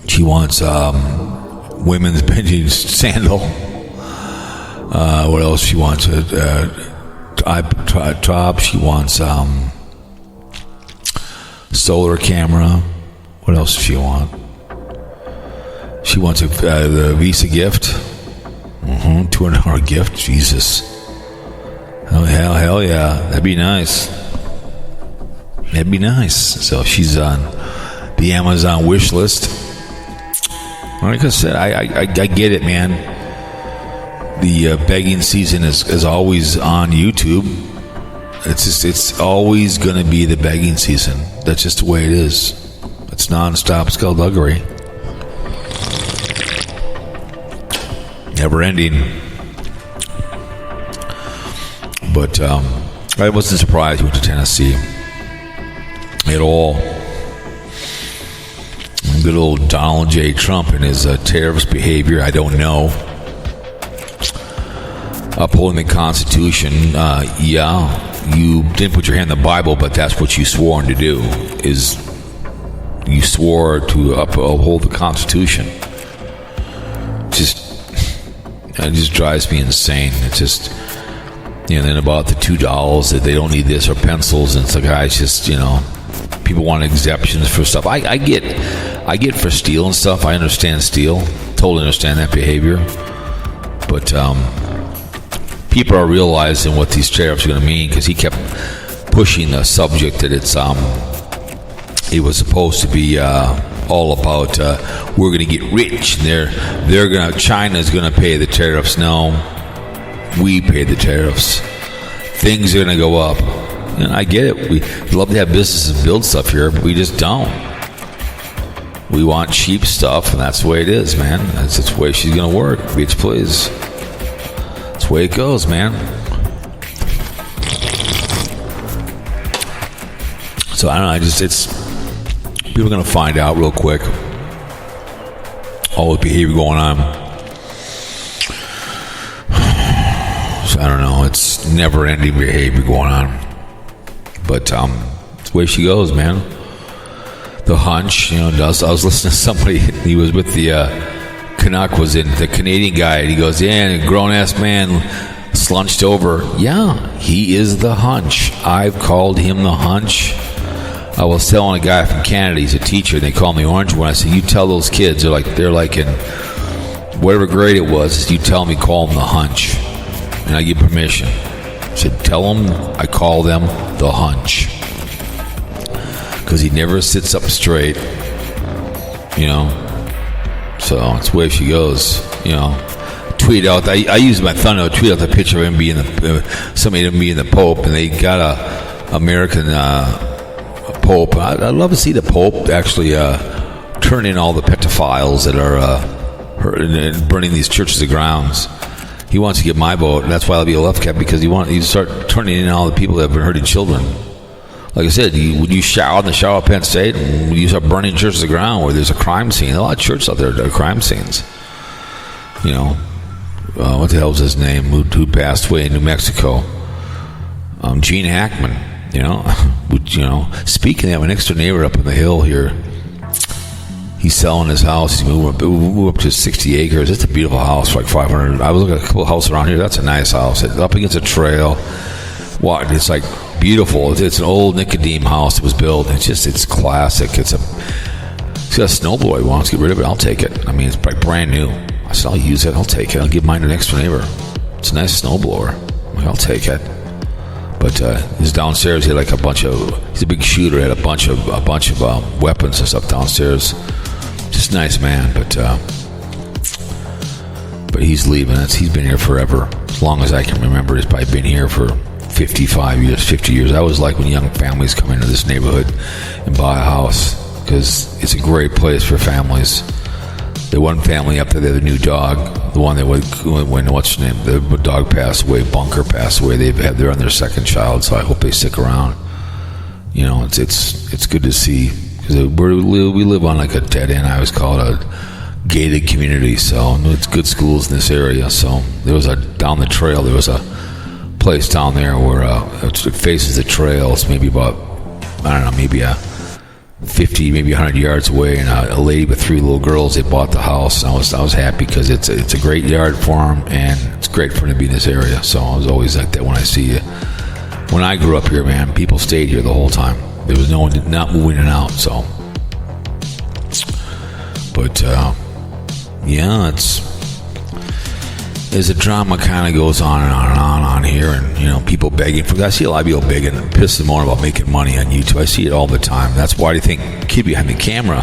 she wants women's binging sandal. What else she wants? Top. She wants solar camera. What else does she want? She wants the Visa gift. $200 gift. Jesus. Oh, hell yeah. That'd be nice. So she's on the Amazon wish list. Like I said, I get it, man. The begging season is always on YouTube. It's always going to be the begging season. That's just the way it is. It's nonstop skullduggery. Never ending. But I wasn't surprised he went to Tennessee at all. Good old Donald J. Trump and his tariffs behavior, I don't know. Upholding the Constitution, you didn't put your hand in the Bible, but that's what you swore to do, is you swore to uphold the Constitution. It just drives me insane. It's just, then about the $2 that they don't need this or pencils, and it's like, guys, just, people want exemptions for stuff. I get for steel and stuff. I understand steel. Totally understand that behavior. But people are realizing what these tariffs are going to mean, because he kept pushing the subject that it was supposed to be all about we're going to get rich. And China's going to pay the tariffs. No, we pay the tariffs. Things are going to go up. And I get it. We love to have businesses build stuff here, but we just don't. We want cheap stuff, and that's the way it is, man. That's the way she's going to work. Bitch, please. That's the way it goes, man. So, I don't know. People are going to find out real quick all the behavior going on. So, I don't know. It's never-ending behavior going on. But it's the way she goes, man. The hunch, does. I was listening to somebody. He was with the Canuck, was in the Canadian guy, and he goes, "Yeah, and a grown-ass man slunched over." Yeah, he is the hunch. I've called him the hunch. I was telling a guy from Canada, he's a teacher, and they call me Orange one. I said, "You tell those kids, they're like in whatever grade it was. You tell me, call them the hunch, and I give permission." I said, "Tell them I call them the hunch." Because he never sits up straight, So it's the way she goes, Tweet out. I use my thumb to tweet out the picture of him being somebody being the Pope, and they got a American Pope. I'd love to see the Pope actually turn in all the pedophiles that are burning these churches to grounds. He wants to get my vote, and that's why I'll be a left cap, because you start turning in all the people that have been hurting children. Like I said, when you shower in the shower at Penn State, and when you start burning churches to the ground where there's a crime scene, a lot of churches out there that are crime scenes. What the hell was his name? Who passed away in New Mexico? Gene Hackman. Speaking of, my next door neighbor up in the hill here, he's selling his house. He moved up to 60 acres. It's a beautiful house for like $500. I was looking at a couple houses around here. That's a nice house. It's up against a trail. It's like beautiful. It's an old Nicodeme house that was built. It's classic. It's got a snowblower. He wants to get rid of it. I'll take it. I mean, it's like brand new. I said, I'll use it. I'll take it. I'll give mine to the next door neighbor. It's a nice snowblower. I'll take it. But his downstairs, he had like a bunch of. He's a big shooter. He had a bunch of weapons and stuff downstairs. Just a nice man, but he's leaving. He's been here forever, as long as I can remember. He's probably been here for 55 years, 50 years. I always like when young families come into this neighborhood and buy a house, because it's a great place for families. The one family up there, they have a new dog. The one that when what's her name? The dog passed away. Bunker passed away. They're on their second child, so I hope they stick around. It's good to see, because we live on like a dead end. I always call it a gated community. So it's good schools in this area. So there was down the trail. There was a place down there where it faces the trail. It's maybe about, I don't know, maybe 50, maybe 100 yards away, and a lady with 3 little girls, they bought the house. And I was happy, because it's a great yard for them, and it's great for them to be in this area. So I was always like that when I see it. When I grew up here, man, people stayed here the whole time. There was no one not moving in and out. So, but yeah, as the drama kind of goes on and on here, and people begging for that. I see a lot of people begging and pissing more about making money on YouTube. I see it all the time. That's why I think the kid behind the camera,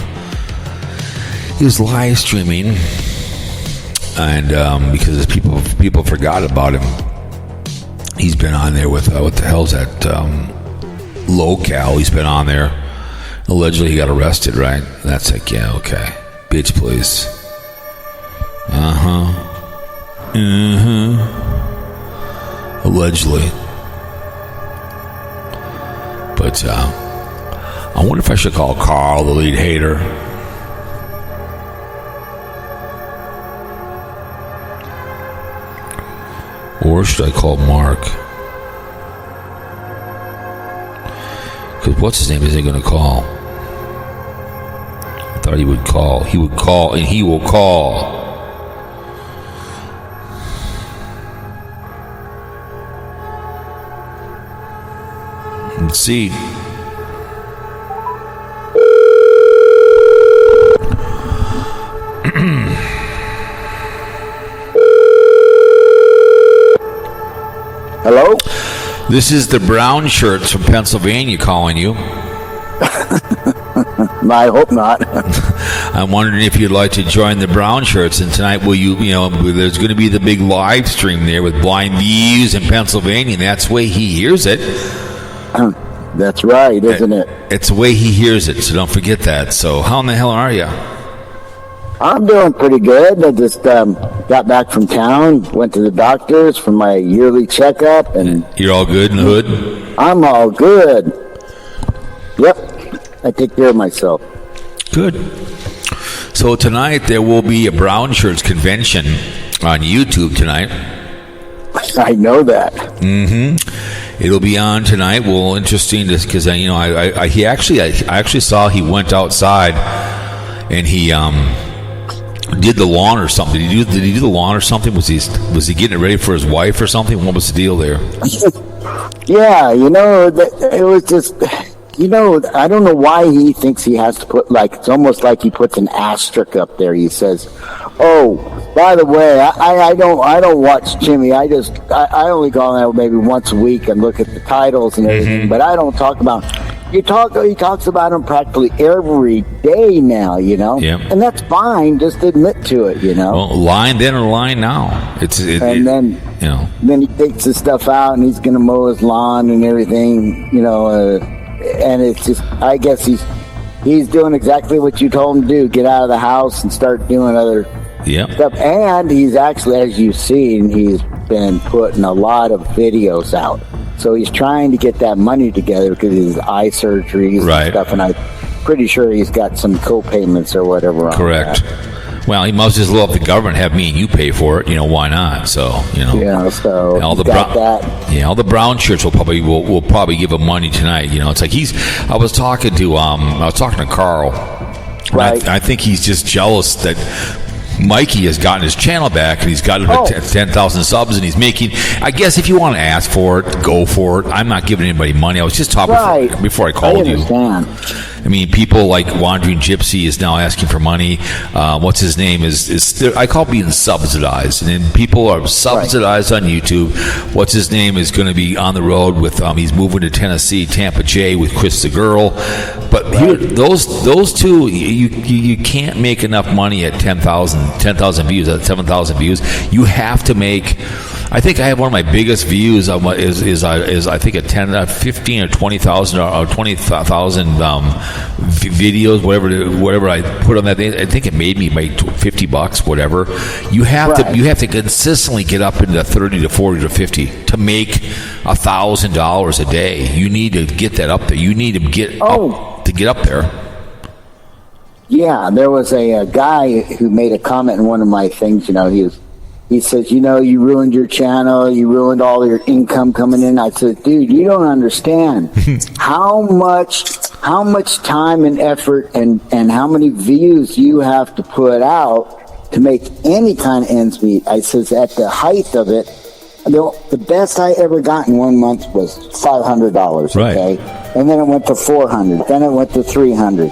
he was live streaming, and because people forgot about him. He's been on there with what the hell's that locale? He's been on there. Allegedly, he got arrested, right? That's like, yeah, okay, bitch, please. Allegedly. But I wonder if I should call Carl the lead hater. Or should I call Mark? Because what's his name isn't going to call. I thought he would call. He would call, and he will call. Let's see. Hello? This is the brown shirts from Pennsylvania calling you. I hope not. I'm wondering if you'd like to join the brown shirts, and tonight will you there's going to be the big live stream there with BlindViews in Pennsylvania, and that's the way he hears it. That's right, isn't it? It's the way he hears it, so don't forget that. So how in the hell are you? I'm doing pretty good. I just got back from town, went to the doctors for my yearly checkup, and you're all good in the hood? I'm all good. Yep, I take care of myself. Good. So tonight there will be a brown shirts convention on YouTube tonight. I know that. It'll be on tonight. Well, interesting, because I actually saw he went outside and he did the lawn or something. Did he do the lawn or something? Was he getting it ready for his wife or something? What was the deal there? Yeah, it was just, I don't know why he thinks he has to put, it's almost like he puts an asterisk up there. He says, "Oh, by the way, I don't watch Jimmy. I only go on there maybe once a week and look at the titles and everything, but I don't talk about." He talks about him practically every day now, Yeah. and that's fine. Just admit to it, Well, line then or line now. Then he takes his stuff out and he's going to mow his lawn and everything, and it's just, I guess he's doing exactly what you told him to do: get out of the house and start doing other stuff. And he's actually, as you've seen, he's been putting a lot of videos out. So he's trying to get that money together because of his eye surgeries and stuff, and I'm pretty sure he's got some co-payments or whatever. Correct. Well, he must just love the government, have me and you pay for it. Why not? So Yeah. So all the all the brown shirts will probably give him money tonight. It's like I was talking to Carl. Right. I think he's just jealous that Mikey has gotten his channel back, and he's got 10,000 subs, and he's making. I guess if you want to ask for it, go for it. I'm not giving anybody money. I was just talking before I called you. I mean, people like Wandering Gypsy is now asking for money. What's his name is I call it being subsidized, and then people are subsidized on YouTube. What's his name is going to be on the road with. He's moving to Tennessee, Tampa J with Chris the Girl. But here, those two, you can't make enough money at 10,000 views, at 7,000 views. You have to make. I think I have one of my biggest views on what is I think a 15 or 20,000 or 20,000 videos, whatever I put on that thing. I think it made me make $50, whatever. You have to consistently get up into 30 to 40 to 50 to make $1,000 a day. You need to get that up there. You need to get up there. Yeah, there was a guy who made a comment in one of my things. He says, you ruined your channel. You ruined all your income coming in. I said, dude, you don't understand how much time and effort and how many views you have to put out to make any kind of ends meet. I says, at the height of it, the best I ever got in 1 month was $500. Right. Okay. And then it went to $400. Then it went to $300.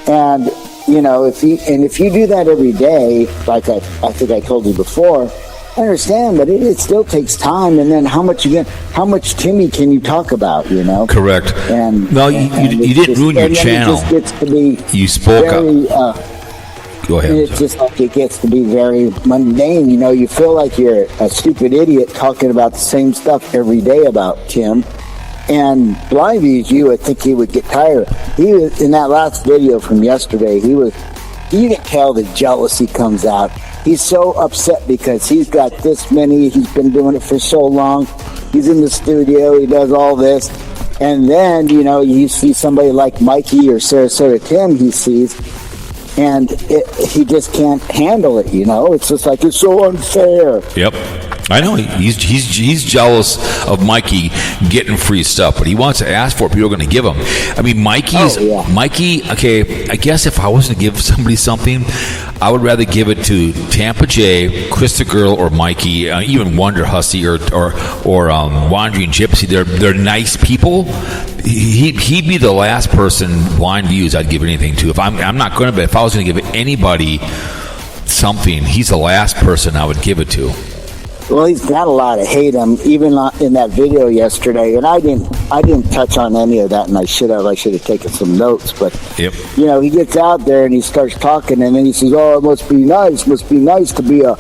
And, if you do that every day, like I think I told you before, I understand, but it still takes time. And then how much Timmy can you talk about? You know, correct. And no, you didn't ruin your channel. It just gets to be you spoke very, up. Go ahead. It's just like it gets to be very mundane. You know, you feel like you're a stupid idiot talking about the same stuff every day about Tim. And BlindViews, I think he would get tired. He was in that last video from yesterday. You can tell the jealousy comes out. He's so upset because he's got this many. He's been doing it for so long. He's in the studio. He does all this. And then, you know, you see somebody like Mikey or Sarasota Tim he sees, and he just can't handle it, you know? It's just like, it's so unfair. Yep. I know he's jealous of Mikey getting free stuff, but he wants to ask for it. People are going to give him. I mean, Mikey. Okay, I guess if I was to give somebody something, I would rather give it to Tampa J, Chris the Girl, or Mikey, even Wonder Hussy or Wandering Gypsy. They're nice people. He'd be the last person BlindViews I'd give anything to. If I'm not going to, but if I was going to give anybody something, he's the last person I would give it to. Well, he's got a lot of hate even in that video yesterday, and I didn't touch on any of that, and I should have taken some notes. But yep. You know, he gets out there and he starts talking, and then he says, "Oh, it must be nice to be a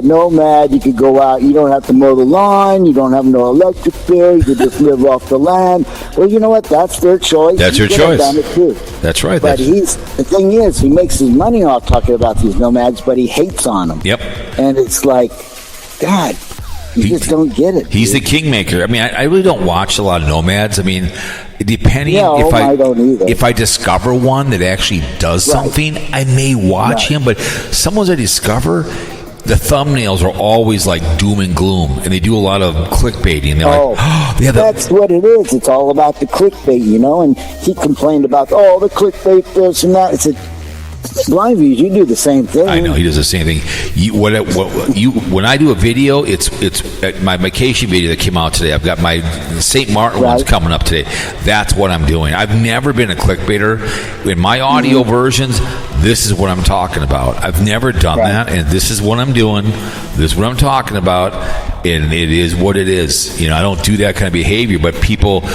nomad. You could go out, you don't have to mow the lawn, you don't have no electric bill, you could just live off the land." Well, you know what? That's their choice. That's your choice. Done it too. That's right. But the thing is, he makes his money off talking about these nomads, but he hates on them. Yep. And it's like, God, you just don't get it. He's the kingmaker. I mean, I really don't watch a lot of nomads. I mean, depending I don't either. If I discover one that actually does something, I may watch him. But some ones I discover, the thumbnails are always like doom and gloom, and they do a lot of clickbaiting. They're that's what it is. It's all about the clickbait, you know. And he complained about the clickbait, this and that. It's BlindViews, you do the same thing. I know he does the same thing. When I do a video, it's my vacation video that came out today. I've got my St. Martin ones coming up today. That's what I'm doing. I've never been a clickbaiter. In my audio versions, this is what I'm talking about. I've never done that, and this is what I'm doing. This is what I'm talking about, and it is what it is. You know, I don't do that kind of behavior, but people.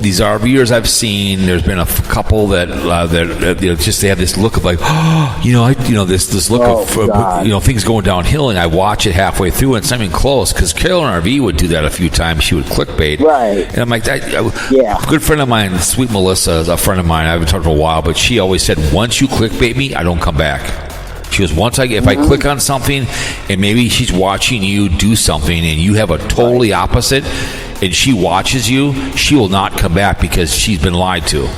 These RVers I've seen, there's been a couple that just they have this look of like, this look of things going downhill, and I watch it halfway through, and it's not even close because Carolyn RV would do that a few times. She would clickbait, right? And I'm like, a good friend of mine, Sweet Melissa, is a friend of mine. I haven't talked for a while, but she always said, once you clickbait me, I don't come back. She goes, if I click on something, and maybe she's watching you do something, and you have a totally opposite. And she watches you, she will not come back because she's been lied to.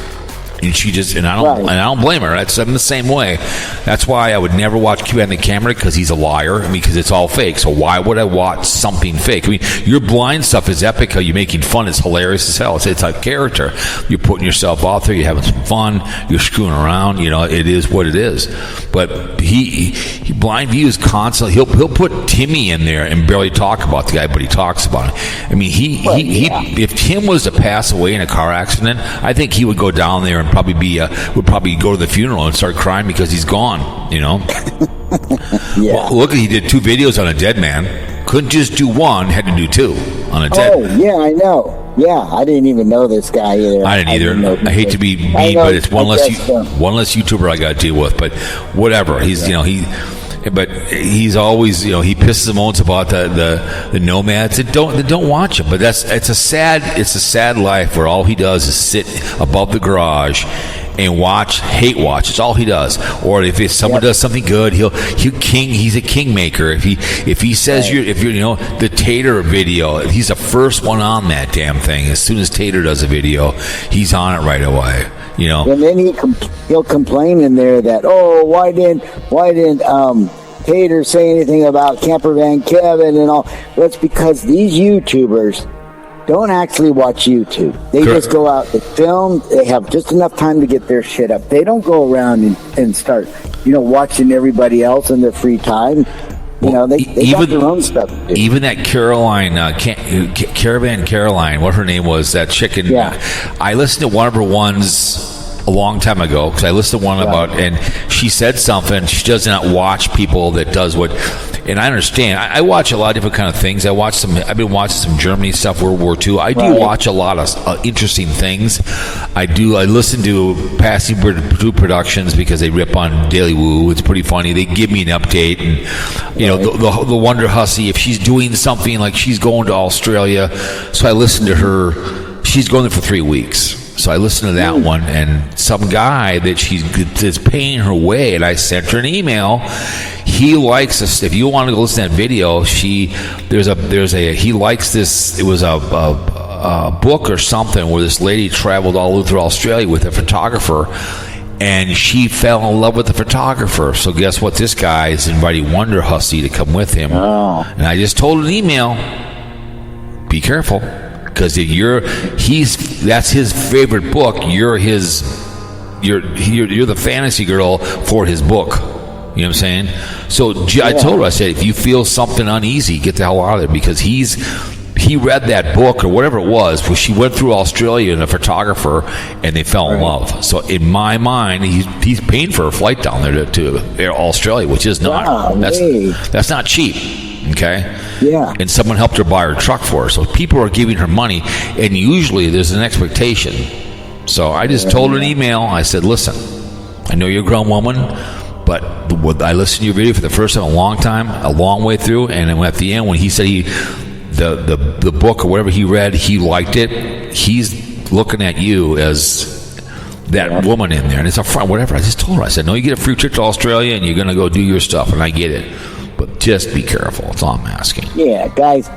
And I don't blame her. I'm the same way. That's why I would never watch Q on the camera, because he's a liar. I mean, because it's all fake. So why would I watch something fake? I mean, your blind stuff is epic. How you're making fun is hilarious as hell. It's a character. You're putting yourself out there. You're having some fun. You're screwing around. You know, it is what it is. But he BlindViews constantly. He'll put Timmy in there and barely talk about the guy, but he talks about it. I mean, if Tim was to pass away in a car accident, I think he would go down there and would probably go to the funeral and start crying because he's gone, you know. Well, look, he did 2 videos on a dead man. Couldn't just do one, had to do 2 on a dead man. Yeah, I know. Yeah, I didn't even know this guy either. I didn't either. I hate to be mean, but it's one less YouTuber I got to deal with. But whatever. But he's always, he pisses him off about the nomads that don't watch him. But it's a sad life where all he does is sit above the garage and hate watch. It's all he does. Or if someone does something good, he's a kingmaker. If he says if you're the Tater video, he's the first one on that damn thing. As soon as Tater does a video, he's on it right away. And then he'll complain in there that, why didn't Tater say anything about Campervan Kevin and all? Well, it's because these YouTubers don't actually watch YouTube. They just go out, they film, they have just enough time to get their shit up. They don't go around and start, watching everybody else in their free time. They got their own stuff to do. Even that Caravan Caroline, what her name was, that chicken. Yeah. I listened to one of her ones a long time ago, because I listened to one about, and she said something. She does not watch people that does what. and I understand. I watch a lot of different kind of things. I've been watching some Germany stuff, World War II. I do watch a lot of interesting things. I listen to Passing Through Productions because they rip on Daily Woo. It's pretty funny. They give me an update, and you know, the Wonder Hussy, if she's doing something like she's going to Australia, so I listen to her. She's going there for 3 weeks. So I listened to that one, and some guy that's paying her way, and I sent her an email. He likes this. If you want to go listen to that video, he likes this. It was a book or something where this lady traveled all through Australia with a photographer, and she fell in love with the photographer. So guess what? This guy is inviting Wonder Hussy to come with him. Oh. And I just told an email, be careful. Because that's his favorite book. You're the fantasy girl for his book. You know what I'm saying? So I told her, I said, if you feel something uneasy, get the hell out of there, because he read that book or whatever it was where she went through Australia and a photographer, and they fell in love. So in my mind, he's paying for a flight down there to Australia, which is not that's not cheap. Okay? Yeah. And someone helped her buy her truck for her. So people are giving her money, and usually there's an expectation. So I just told her an email. I said, listen, I know you're a grown woman, but I listened to your video for the first time in a long time, a long way through, and then at the end when he said the book or whatever he read, he liked it, he's looking at you as that woman in there. And it's a friend, whatever. I just told her, I said, no, you get a free trip to Australia, and you're going to go do your stuff, and I get it. But just be careful. That's all I'm asking. Yeah, guys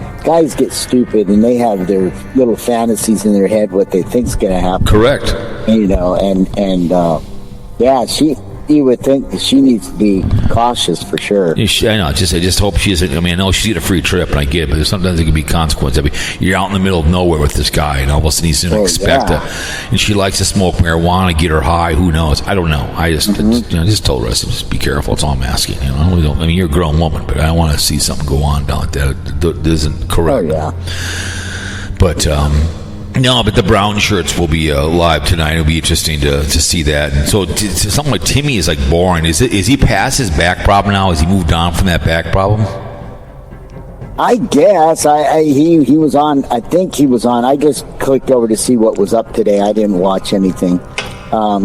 get stupid, and they have their little fantasies in their head what they think's going to happen. Correct. You know, and you would think that she needs to be cautious for sure. I know. I just hope she isn't. I mean, I know she's getting a free trip, and I get it, but sometimes there can be consequences. I mean, you're out in the middle of nowhere with this guy, and all of a sudden he's going to expect it. And she likes to smoke marijuana, get her high. Who knows? I don't know. I just, just told her, I said, just be careful. That's all I'm asking. You know, I mean, you're a grown woman, but I don't want to see something go on down there that isn't correct. Oh yeah. But no, but the brown shirts will be live tonight. It'll be interesting to see that. And so something like Timmy is like boring. Is he past his back problem now? Has he moved on from that back problem? I guess he was on. I think he was on. I just clicked over to see what was up today. I didn't watch anything.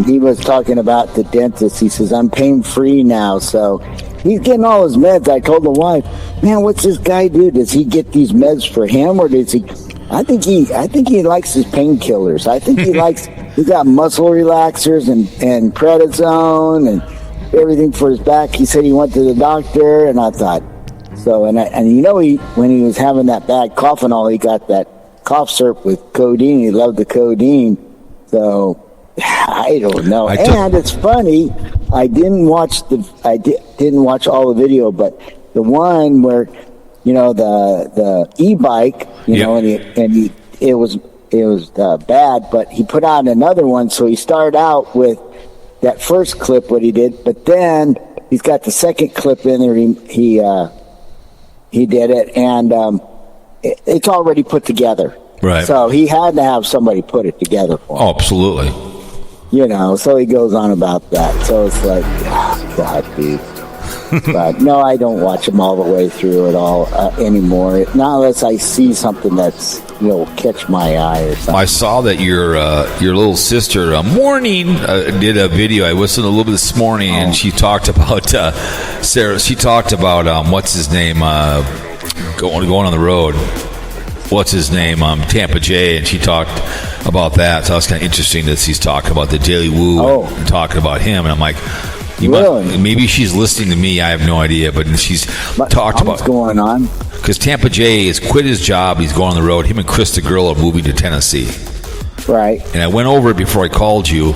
He was talking about the dentist. He says, I'm pain free now, so he's getting all his meds. I told the wife, man, what's this guy do? Does he get these meds for him, or does he? I think he likes his painkillers. I think he got muscle relaxers and prednisone and everything for his back. He said he went to the doctor, and I thought so. And you know, when he was having that bad cough and all, he got that cough syrup with codeine. He loved the codeine. So I don't know. And it's funny. I didn't watch all the video, but the one where, you know, the e-bike, you know, and it was bad, but he put on another one. So he started out with that first clip, what he did, but then he's got the second clip in there. He did it, and it's already put together. Right. So he had to have somebody put it together for him. Oh, absolutely. You know, so he goes on about that. So it's like, God, dude. But no, I don't watch them all the way through at all anymore. Not unless I see something that's, you know, catch my eye or something. I saw that your little sister, Morning, did a video. I listened a little bit this morning, and she talked about Sarah. She talked about what's his name, going on the road. What's his name? Tampa J, and she talked about that. So it's kind of interesting that she's talking about the Daily Woo and talking about him, and I'm like. Maybe she's listening to me. I have no idea, but she's talked about what's going on. Because Tampa J has quit his job. He's going on the road. Him and Chris the girl are moving to Tennessee. Right. And I went over it before I called you.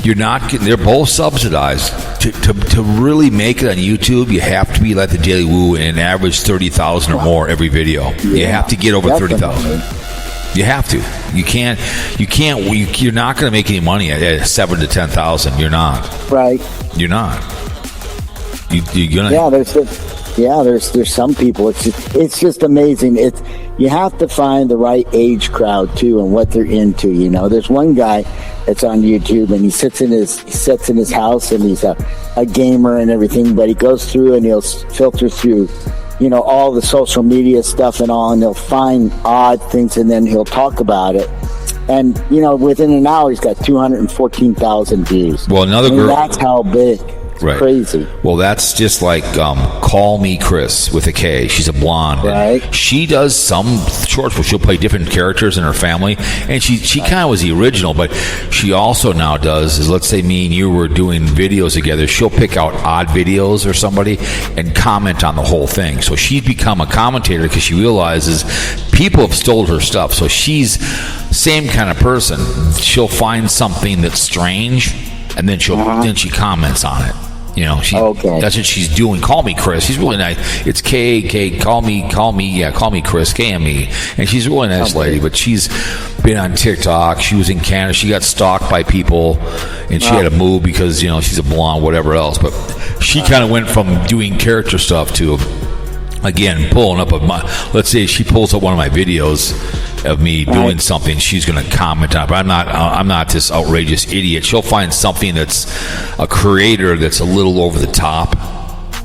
You're not getting. They're both subsidized. To really make it on YouTube, you have to be like the Daily Woo and average 30,000 or more every video. Yeah, you have to get over 30,000. You have to. You can't. You're not going to make any money at 7,000 to 10,000. You're not. Right. You're not. You're gonna. Yeah, Yeah, there's some people. It's just amazing. You have to find the right age crowd too, and what they're into. You know, there's one guy that's on YouTube, and he sits in his house, and he's a gamer and everything. But he goes through and he'll filter through, you know, all the social media stuff and all, and he'll find odd things, and then he'll talk about it. And you know, within an hour, he's got 214,000 views. Well, another girl. That's how big. Right. Crazy. Well, that's just like Call Me Chris with a K. She's a blonde. Right. She does some shorts where she'll play different characters in her family, and she kind of was the original, but she also now does is, let's say me and you were doing videos together, she'll pick out odd videos or somebody and comment on the whole thing. So she's become a commentator because she realizes people have stolen her stuff. So she's same kind of person. She'll find something that's strange, and then she comments on it. You know, that's what she's doing. Call me Chris. She's really nice. It's K. Call me Chris. KME. And she's a really nice lady. But she's been on TikTok. She was in Canada. She got stalked by people, and she had to move because, you know, she's a blonde, whatever else. But she kind of went from doing character stuff to, again, pulling up let's say she pulls up one of my videos of me doing something, she's going to comment on it. But I'm not this outrageous idiot. She'll find something that's a creator that's a little over the top,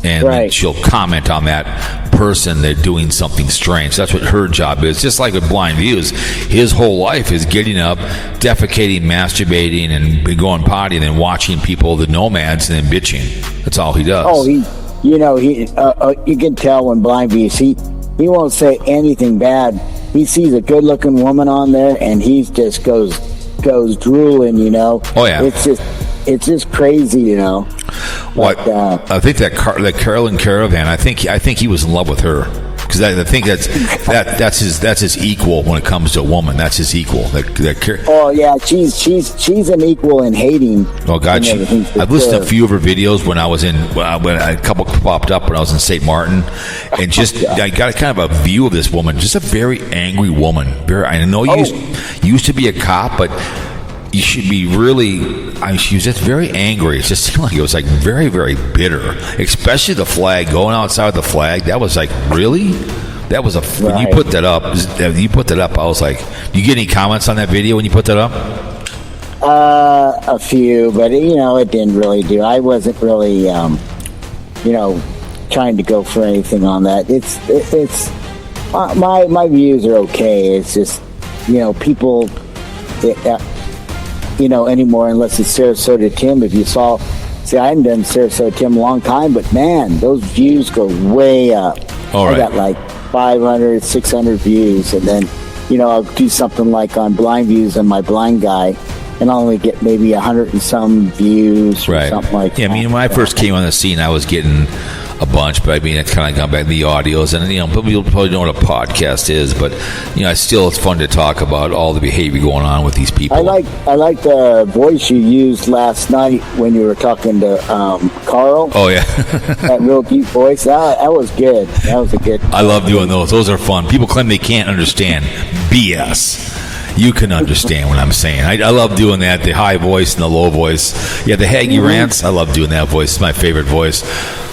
and then she'll comment on that person that's doing something strange. That's what her job is. Just like with BlindViews, his whole life is getting up, defecating, masturbating, and going potty, and then watching people, the nomads, and then bitching. That's all he does. Oh, you can tell when BlindViews, he won't say anything bad. He sees a good-looking woman on there, and he just goes drooling. You know. Oh yeah. It's just crazy. You know. But, I think that Carolyn Caravan. I think he was in love with her. Because I think that's his equal when it comes to a woman. That's his equal. Oh yeah, she's an equal in hating. Oh God, I've listened to a few of her videos when I was when a couple popped up when I was in St. Martin, and I got kind of a view of this woman. Just a very angry woman. I know you used to be a cop, but you should be really. She was just very angry. It just seemed like it was like very, very bitter. Especially the flag, going outside with the flag. That was like, really? That was when you put that up. I was like, do you get any comments on that video when you put that up? A few, but you know, it didn't really do. I wasn't really, trying to go for anything on that. It's my views are okay. It's just, you know, people. Anymore unless it's Sarasota Tim. If you saw, I haven't done Sarasota Tim a long time, but man, those views go way up. All right. I got like 500, 600 views, and then, you know, I'll do something like on BlindViews and my blind guy, and I'll only get maybe 100 and some views or something like that. Yeah, I mean, when I first came on the scene, I was getting a bunch, but I mean, it's kind of gone back to the audios, and you know, people probably know what a podcast is, but you know, it's fun to talk about all the behavior going on with these people. I like the voice you used last night when you were talking to Carl. Oh yeah, that real deep voice. That was good. That was a good. I love doing those. Those are fun. People claim they can't understand BS. You can understand what I'm saying. I love doing that, the high voice and the low voice. Yeah, the Haggy rants. I love doing that voice. It's my favorite voice.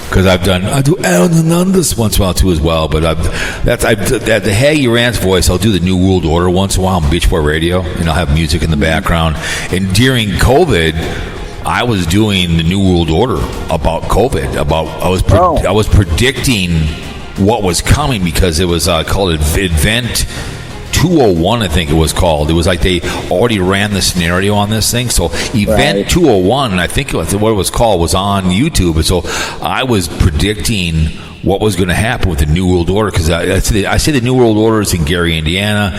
Because I do Alan Hernandez once in a while too as well, but the Haggy Rants voice. I'll do the New World Order once in a while on Beachport Radio, and I'll have music in the background. And during COVID, I was doing the New World Order about COVID. I was predicting what was coming because it was called Event 201, I think it was called. It was like they already ran the scenario on this thing. So Event 201, I think what it was called, was on YouTube. And so I was predicting what was going to happen with the New World Order, because I say the New World Order is in Gary, Indiana,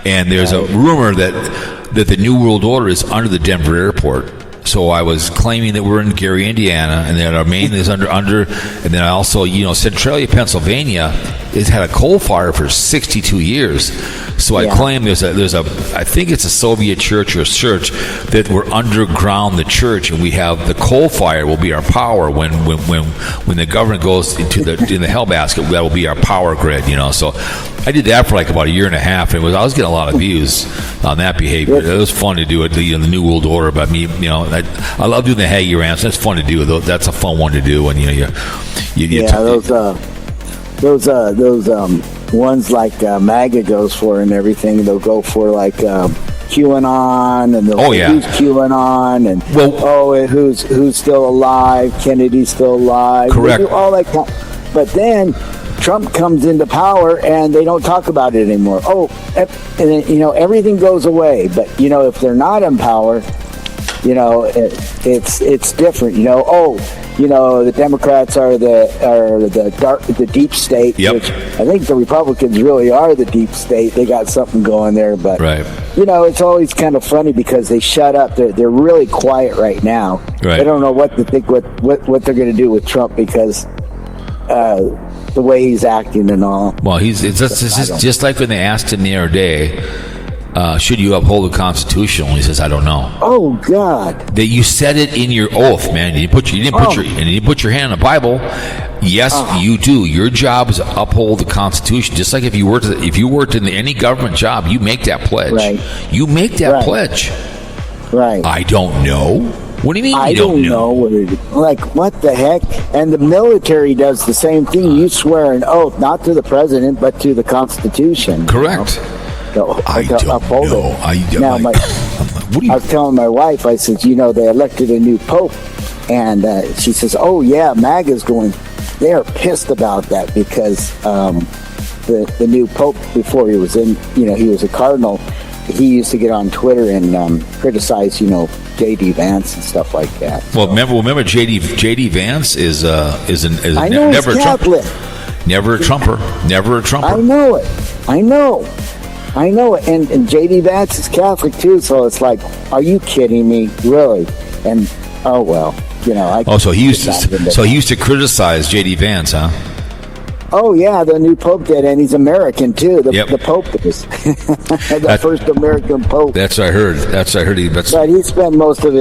and there's a rumor that the New World Order is under the Denver airport. So I was claiming that we're in Gary, Indiana, and that our main is under, and then I also, you know, Centralia, Pennsylvania has had a coal fire for 62 years. So I claim there's a I think it's a Soviet church or a church that we're underground the church, and we have the coal fire will be our power when the government goes into in the hell basket. That will be our power grid, you know. So I did that for like about a year and a half, and I was getting a lot of views on that behavior. It was fun to do it, the New World Order. But me, you know, I love doing the Haggy rants. That's fun to do. That's a fun one to do when ones like MAGA goes for and everything. They'll go for like QAnon, and they'll who's QAnon, and who's still alive? Kennedy's still alive. Correct. They do all that. But then Trump comes into power, and they don't talk about it anymore. And then, everything goes away. But if they're not in power, it's different. The Democrats are the deep state. Yep. Which I think the Republicans really are the deep state. They got something going there, but right. It's always kind of funny because they shut up. They're really quiet right now. Right. They don't know what to think, what they're going to do with Trump because the way he's acting and all. Well, it's just like when they asked him the other day, should you uphold the Constitution? He says, I don't know. Oh God! That you said it in your oath, man. You didn't put your hand on the Bible. Yes, you do. Your job is to uphold the Constitution. Just like if you worked in any government job, you make that pledge. Right. You make that pledge. Right. I don't know. What do you mean I don't know what it is. Like, what the heck? And the military does the same thing. You swear an oath, not to the president, but to the Constitution. Correct. I don't know. I was telling my wife, I said, they elected a new pope. And she says, oh, yeah, MAGA's going. They're pissed about that because the new pope, before he was he was a cardinal, he used to get on Twitter and criticize, J.D. Vance and stuff like that. Well, remember J.D. Vance is I know never he's Catholic. Never a Trumper. Never a Trumper. I know it. And J.D. Vance is Catholic too, so it's like, are you kidding me? Really? And so he used to criticize J.D. Vance, huh? Oh yeah, the new pope did, and he's American too. The pope is the first American pope. That's what I heard. But he spent most of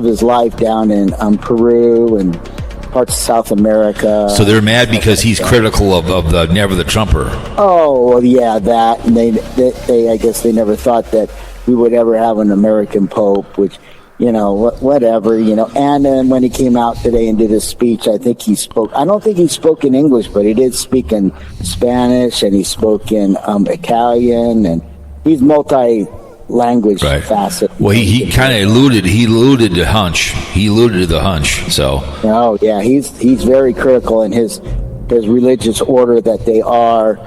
his life down in Peru and parts of South America. So they're mad because he's critical of the never the Trumper. Oh well, yeah, that, and they I guess they never thought that we would ever have an American pope, which. Whatever, and then when he came out today and did his speech, I don't think he spoke in English, but he did speak in Spanish, and he spoke in Italian, and he's multi-language facet. Well, he kind of alluded to the hunch, so. Oh, yeah, he's very critical in his religious order that they are,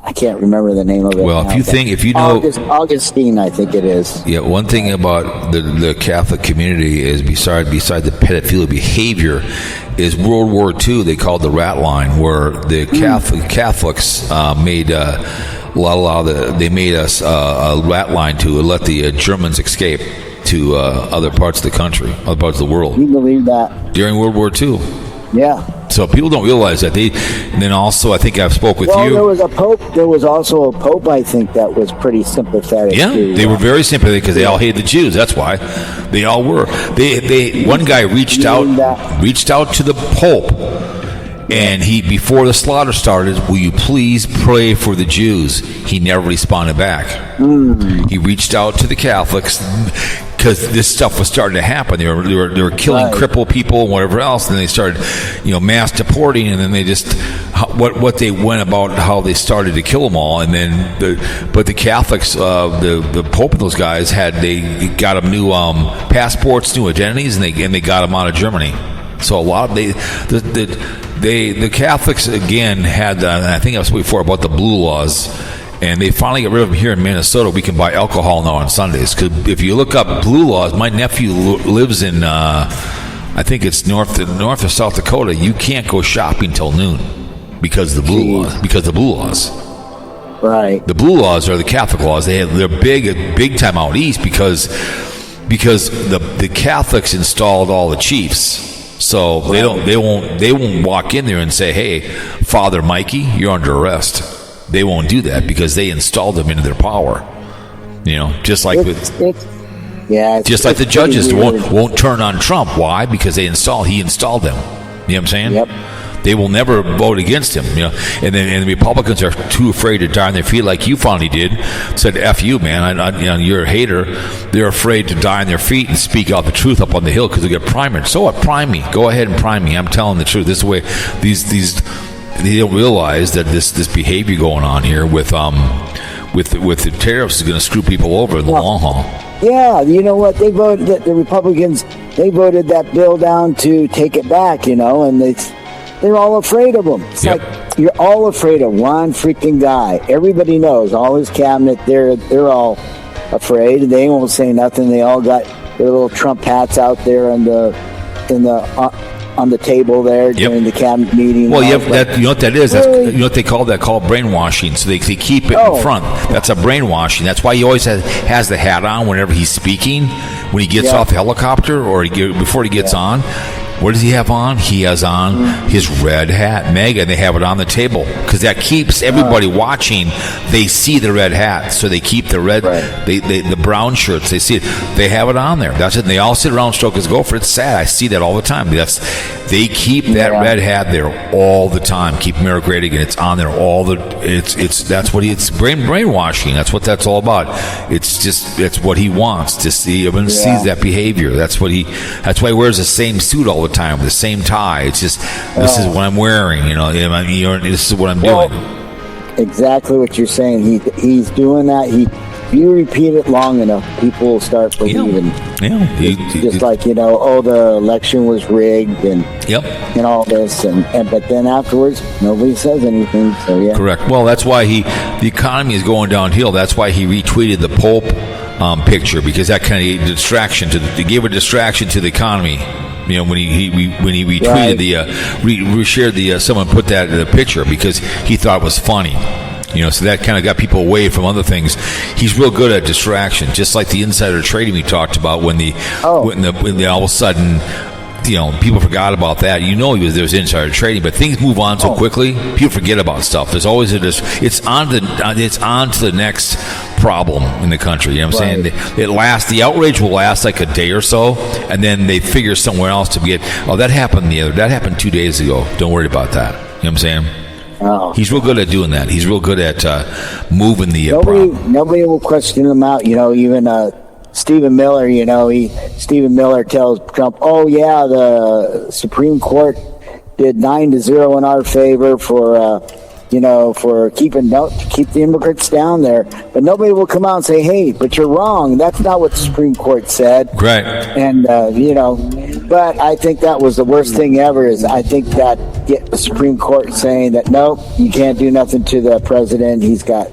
I can't remember the name of it. Well, now, if you know Augustine, I think it is. Yeah, one thing about the Catholic community is beside the pedophilia behavior is World War II. They called the rat line, where the Catholics made they made us a rat line to let the Germans escape to other parts of the country, other parts of the world. You believe that during World War II? Yeah. So people don't realize that. And then also, I think I've spoke with you. There was a pope. There was also a pope, I think, that was pretty sympathetic. Yeah, they were very sympathetic because they all hated the Jews. That's why they all were. One guy reached out to the Pope, and before the slaughter started, will you please pray for the Jews? He never responded back. He reached out to the Catholics. Because this stuff was starting to happen, they were killing crippled people and whatever else, and they started, mass deporting, and then they just what they went about how they started to kill them all, and then the Catholics, the Pope and those guys they got them new passports, new identities, and they got them out of Germany. So a lot of the Catholics again had, I think I was before about the blue laws. And they finally got rid of them here in Minnesota. We can buy alcohol now on Sundays. Because if you look up blue laws, my nephew lives in, I think it's north or South Dakota. You can't go shopping till noon because of the blue laws. Because the blue laws. Right. The blue laws are the Catholic laws. They're big time out east because the Catholics installed all the chiefs. So they won't walk in there and say, "Hey, Father Mikey, you're under arrest." They won't do that because they installed them into their power. Just like the judges won't turn on Trump. Why? Because he installed them. You know what I'm saying? Yep. They will never vote against him. And the Republicans are too afraid to die on their feet, like you finally did. Said, "F you, man. You're a hater." They're afraid to die on their feet and speak out the truth up on the hill because they get primed. So what? Prime me. Go ahead and prime me. I'm telling the truth. This is the way these they don't realize that this behavior going on here with the tariffs is going to screw people over in the long haul. Yeah, you know what? They voted the Republicans. They voted that bill down to take it back. And they're all afraid of him. It's like you're all afraid of one freaking guy. Everybody knows all his cabinet. They're all afraid. They won't say nothing. They all got their little Trump hats out there on the table there during the cabinet meeting. Well, you know what that is? You know what they call that? Called brainwashing. So they keep it in front. That's a brainwashing. That's why he always has the hat on whenever he's speaking. When he gets off the helicopter or before he gets on. What does he have on? He has on his red hat, MAGA, and they have it on the table because that keeps everybody watching. They see the red hat, so they keep the red, the brown shirts. They see it. They have it on there. That's it. And they all sit around, stroke his gopher. It's sad. I see that all the time. They keep that red hat there all the time. Keep America great again. It's on there all the. That's what it's brainwashing. That's what that's all about. It's what he wants to see. Everyone sees that behavior. That's why he wears the same suit all the time with the same tie. It's just this is what I'm wearing. This is what I'm doing. Exactly what you're saying. He's doing that. If you repeat it long enough, people will start believing. Just like the election was rigged and all this, but then afterwards nobody says anything. So correct. Well, that's why the economy is going downhill. That's why he retweeted the Pope picture because that kind of gave a distraction to the economy. When he retweeted reshared someone put that in the picture because he thought it was funny. So that kind of got people away from other things. He's real good at distraction, just like the insider trading we talked about when all of a sudden, people forgot about that. There was insider trading, but things move on so quickly, people forget about stuff. There's always it's on to the next problem in the country. You know what I'm saying? The outrage will last like a day or so, and then they figure somewhere else to get. Oh, that happened 2 days ago. Don't worry about that. You know what I'm saying? Oh. He's real good at doing that. He's real good at moving the problem. Nobody will question him out. Even Stephen Miller. Stephen Miller tells Trump, "Oh yeah, the Supreme Court did 9-0 in our favor for keep the immigrants down there." But nobody will come out and say, "Hey, but you're wrong. That's not what the Supreme Court said." Right. And but I think that was the worst thing ever. Is I think that the Supreme Court saying that no, you can't do nothing to the president. He's got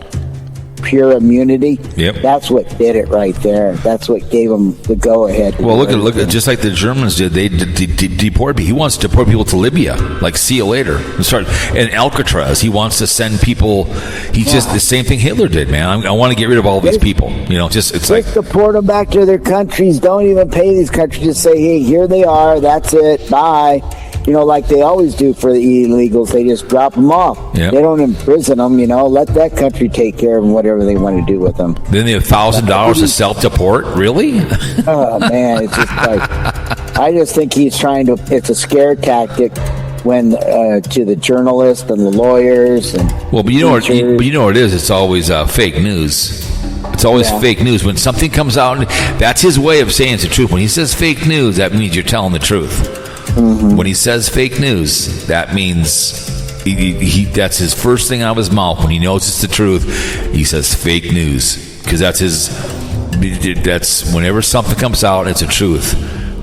pure immunity. Yep. That's what did it right there. That's what gave him the go-ahead. Well, look at just like the Germans did. They deport people. He wants to deport people to Libya. Like, see you later. And Alcatraz. He wants to send people. He's just the same thing Hitler did, man. I want to get rid of all these people. Just deport them back to their countries. Don't even pay these countries. Just say, hey, here they are. That's it. Bye. Like they always do for the illegals, they just drop them off. Yep. They don't imprison them, let that country take care of them, whatever they want to do with them. Then they have $1,000 to self-deport? Really? Oh, man, it's just like, I just think he's trying to, it's a scare tactic when, to the journalists and the lawyers. But you know what it is? It's always fake news. It's always fake news. When something comes out, that's his way of saying it's the truth. When he says fake news, that means you're telling the truth. Mm-hmm. When he says fake news, that means that's his first thing out of his mouth. When he knows it's the truth, he says fake news because that's whenever something comes out, it's the truth.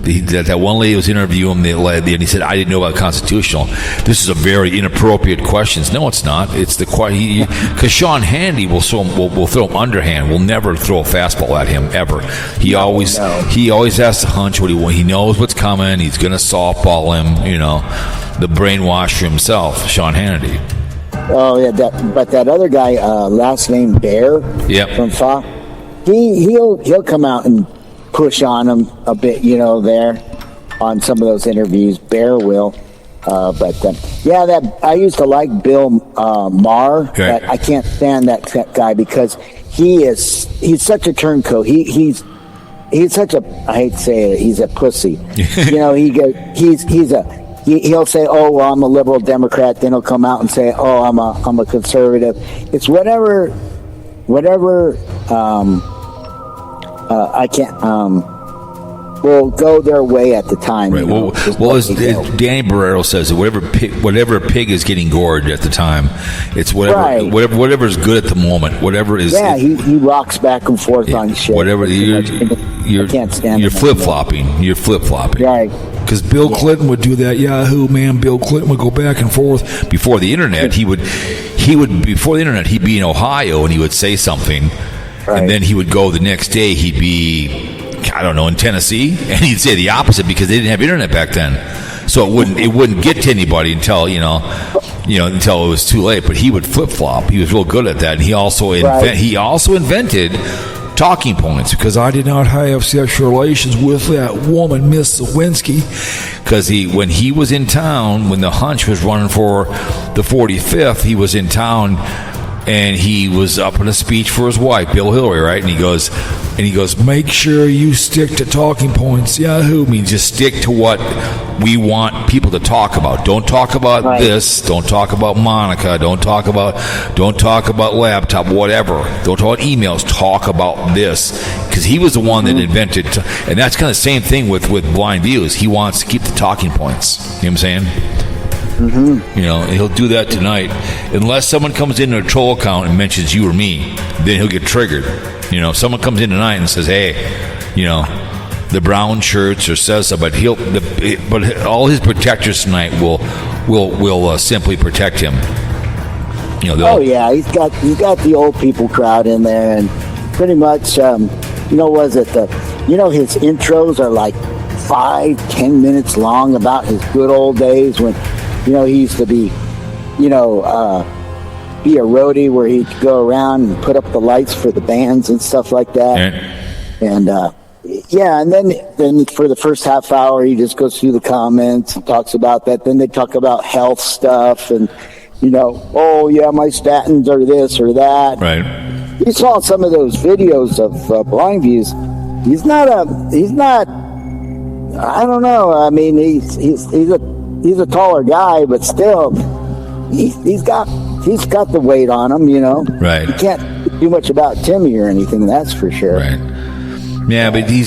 That one lady was interviewing him, and he said, "I didn't know about constitutional. This is a very inappropriate question." No, it's not. It's the because Sean Hannity will throw him underhand. Will never throw a fastball at him ever. He always has to hunch what he wants. He knows what's coming. He's going to softball him. The brainwash himself, Sean Hannity. Oh yeah, but that other guy, last name Bear, from Fox, he'll come out and push on him a bit, there on some of those interviews. Bear will, that I used to like Bill Maher, but I can't stand that guy because he's such a turncoat. He's such a, I hate to say it, he's a pussy. He'll say, "Oh, well, I'm a liberal Democrat." Then he'll come out and say, "Oh, I'm a conservative." It's whatever. I can't. will go their way at the time. Right. Well, as Danny Barrero says, whatever pig is getting gorged at the time, it's whatever's good at the moment. Whatever is. Yeah, he rocks back and forth on shit. Whatever you're can't stand. You're flip flopping. You're flip flopping. Right. Because Bill Clinton would do that. Yahoo, man. Bill Clinton would go back and forth. Before the internet, he would. Before the internet, he'd be in Ohio and he would say something, and then he would go the next day. He'd be, I don't know, in Tennessee, and he'd say the opposite because they didn't have internet back then. So it wouldn't get to anybody until until it was too late. But he would flip flop. He was real good at that, and he also invented talking points, because I did not have sexual relations with that woman, Miss Lewinsky. Because when he was in town, when the Hunch was running for the 45th, he was in town, and he was up in a speech for his wife, Bill Hillary, right? And he goes, make sure you stick to talking points. Yahoo means just stick to what we want people to talk about. Don't talk about this. Don't talk about Monica. Don't talk about laptop, whatever. Don't talk about emails. Talk about this. Because he was the one that invented, and that's kind of the same thing with BlindViews. He wants to keep the talking points. You know what I'm saying? Mm-hmm. And he'll do that tonight. Unless someone comes into a troll account and mentions you or me, then he'll get triggered. If someone comes in tonight and says, hey, the brown shirts, or says so, but all his protectors tonight will simply protect him. He's got the old people crowd in there, and pretty much, his intros are like 5-10 minutes long about his good old days when, he used to be a roadie where he'd go around and put up the lights for the bands and stuff like that. And and then for the first half hour he just goes through the comments and talks about that. Then they talk about health stuff and my statins are this or that. Right. You saw some of those videos of BlindViews. He's not I don't know. I mean, he's a taller guy, but still he's got the weight on him, Right. You can't do much about Timmy or anything, that's for sure. Right. Yeah, but he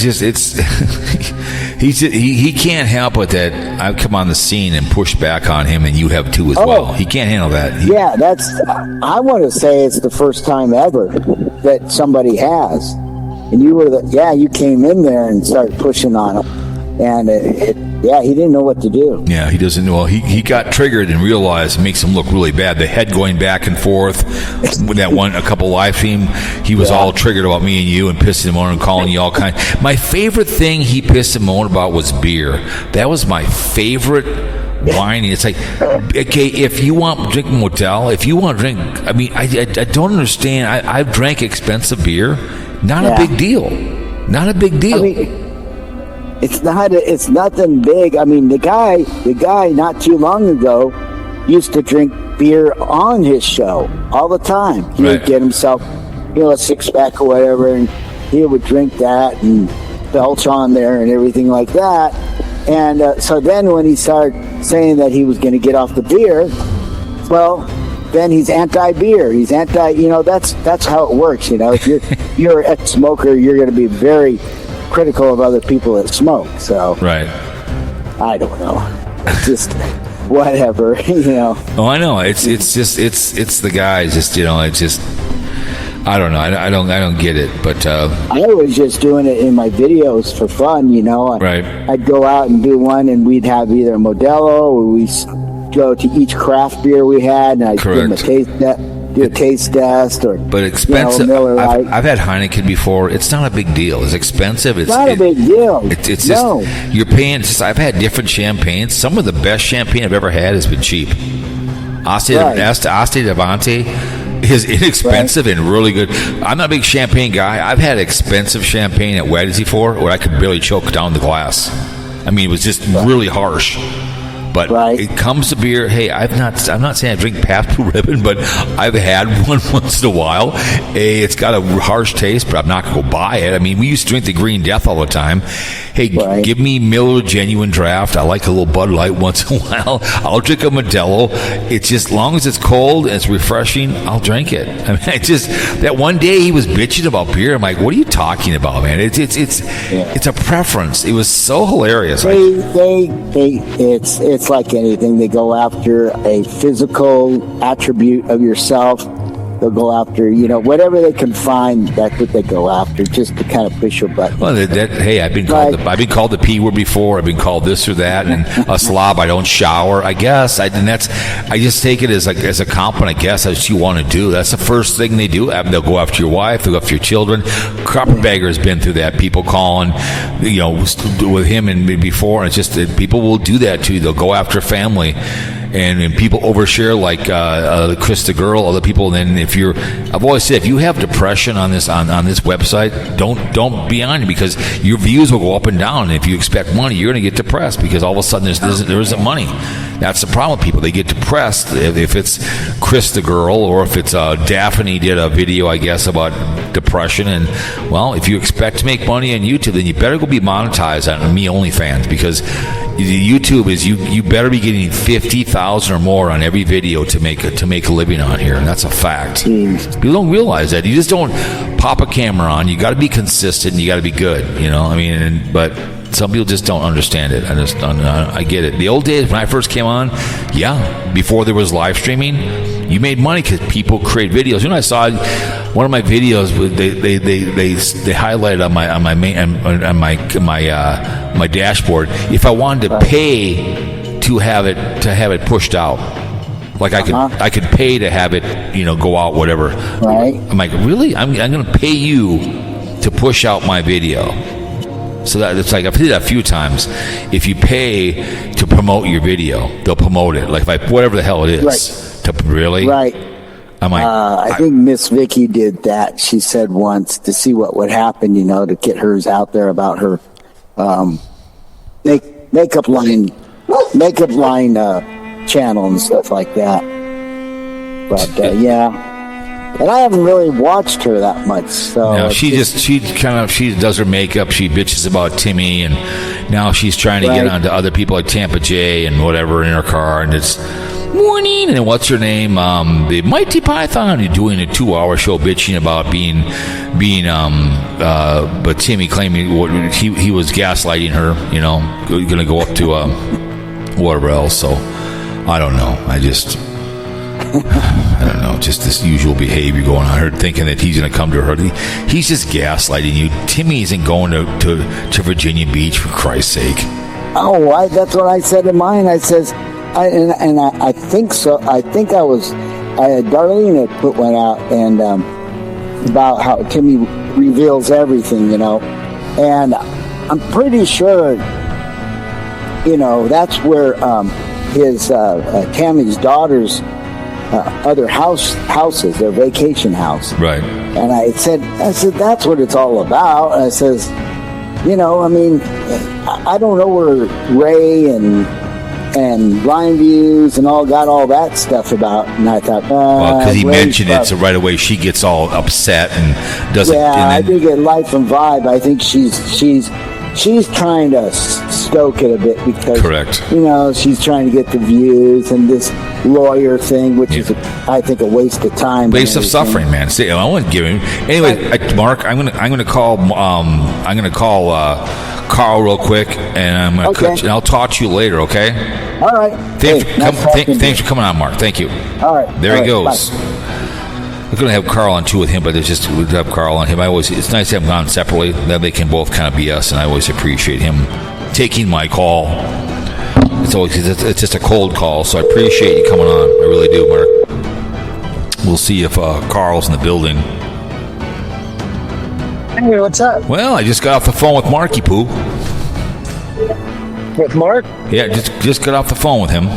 can't help it that I've come on the scene and pushed back on him, and you have too as well. He can't handle that. I want to say it's the first time ever that somebody has. And you came in there and started pushing on him. And he didn't know what to do. Yeah, he doesn't know. He got triggered and realized it makes him look really bad. The head going back and forth with that a couple live stream, he was all triggered about me and you and pissing him on and calling you all kinds. My favorite thing he pissed him on about was beer. That was my favorite whining. It's like, okay, if you want to drink motel, if you want to drink, I mean, I don't understand. I've drank expensive beer. Not a big deal. Not a big deal. I mean, it's nothing big. I mean, the guy not too long ago used to drink beer on his show all the time. He would get himself, a 6-pack or whatever, and he would drink that and belch on there and everything like that. And so then when he started saying that he was going to get off the beer, well, then he's anti-beer. He's anti, that's how it works. If you're an ex-smoker, you're going to be very critical of other people that smoke. So right. I don't know. It's just whatever, Oh, I know. It's the guys. It's just I don't know. I don't get it. But I was just doing it in my videos for fun. Right. I'd go out and do one, and we'd have either a Modelo, or we go to each craft beer we had, and I'd give them a taste test, or but expensive. Miller Lite. I've had Heineken before. It's not a big deal. It's expensive. It's not a big deal. It's just you're paying. I've had different champagnes. Some of the best champagne I've ever had has been cheap. Asti Devante is inexpensive and really good. I'm not a big champagne guy. I've had expensive champagne at Weddings before where I could barely choke down the glass. I mean, it was just really harsh. But Right. it comes to beer. Hey, I'm not saying I drink past Blue Ribbon, but I've had one once in a while. It's got a harsh taste, but I'm not going to go buy it. I mean, we used to drink the Green Death all the time. Hey, Right. give me Miller Genuine Draft. I like a little Bud Light once in a while. I'll drink a Modelo. It's just, as long as it's cold and it's refreshing, I'll drink it. I mean, that one day he was bitching about beer. I'm like, what are you talking about, man? It's a preference. It was so hilarious. It's like anything. They go after a physical attribute of yourself. They'll go after, whatever they can find. That's what they go after, just to kind of push your button. Well, hey, I've been called the P word before. I've been called this or that, and a slob. I don't shower. I guess, I just take it as a compliment. I guess that's what you want to do. That's the first thing they do. They'll go after your wife. They'll go after your children. Carpetbagger has been through that. People calling, with him and before. And it's just that people will do that too. They'll go after family. And people overshare like Chris the Girl, other people. And then I've always said, if you have depression on this website, don't be on it, because your views will go up and down. And if you expect money, you're going to get depressed, because all of a sudden there isn't money. That's the problem with people. They get depressed if it's Chris the Girl, or if it's Daphne did a video, I guess, about depression. And well, if you expect to make money on YouTube, then you better go be monetized on Me OnlyFans, because YouTube is you better be getting 50,000 or more on every video to make a living on here, and that's a fact. People don't realize that. You just don't pop a camera on. You got to be consistent, and you got to be good. But some people just don't understand it. I get it. The old days when I first came on, before there was live streaming, you made money because people create videos. I saw one of my videos. They highlighted on my dashboard if I wanted to pay to have it pushed out. Like I could pay to have it, go out, whatever. Right. I'm like, really? I'm going to pay you to push out my video. So that it's like, I've did that a few times. If you pay to promote your video, they'll promote it. Like whatever the hell it is. Right. Really? Right. I'm like, I think Miss Vicky did that. She said once to see what would happen, to get hers out there about her makeup line channel and stuff like that. But and I haven't really watched her that much. So no, she does her makeup. She bitches about Timmy, and now she's trying to get onto other people like Tampa J and whatever in her car, and it's morning. And what's her name? The Mighty Python. You're doing a 2-hour show bitching about being but Timmy claiming he was gaslighting her. Going to go up to whatever else. So I don't know. I don't know, just this usual behavior going on. Her thinking that he's going to come to her. He's just gaslighting you. Timmy isn't going to Virginia Beach, for Christ's sake. Oh, that's what I said in mine. I says, I think so. Darlene had put one out and about how Timmy reveals everything, and I'm pretty sure, that's where his Tammy's daughter's other houses, their vacation house. Right. And I said, that's what it's all about. And I says, I don't know where Ray and BlindViews and all got all that stuff about. And I thought, because he mentioned it, so right away she gets all upset and doesn't. Yeah, and then, I think at Life and Vibe, I think she's trying to stoke it a bit because, correct. She's trying to get the views and this lawyer thing, which is, I think, a waste of time. Waste of suffering, man. See, I wouldn't give him. Anyway, Mark, I'm gonna call Carl real quick, and and I'll talk to you later. Okay. All right. Thanks for coming on, Mark. Thank you. All right. There he goes. Bye. We're going to have Carl on too with him, but we'd have Carl on him. It's nice to have them on separately. Then they can both kind of be us, and I always appreciate him taking my call. It's just a cold call, so I appreciate you coming on. I really do, Mark. We'll see if Carl's in the building. Hey, what's up? Well, I just got off the phone with Marky Poo. With Mark? Yeah, just got off the phone with him.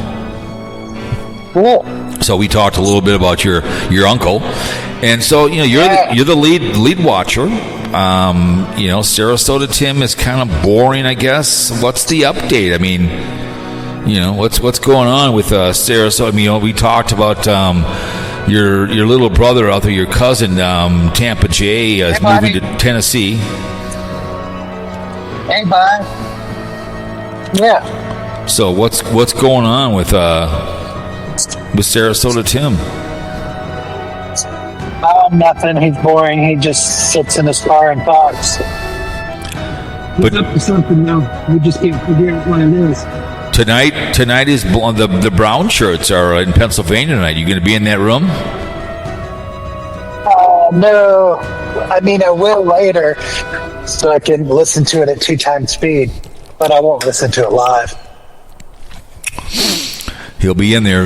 Cool. So we talked a little bit about your uncle, and so you're the lead watcher. Sarasota Tim is kind of boring, I guess. What's the update? I mean, what's going on with Sarasota? I mean, we talked about your little brother out there, your cousin Tampa J, is moving to Tennessee. Hey, bud. Yeah. So what's going on with Sarasota Tim? Nothing. He's boring. He just sits in his car and talks. But He's up to something now. We just can't figure out what it is. Tonight is the brown shirts are in Pennsylvania tonight. You going to be in that room? No. I mean, I will later, so I can listen to it at 2 times speed, but I won't listen to it live. He'll be in there.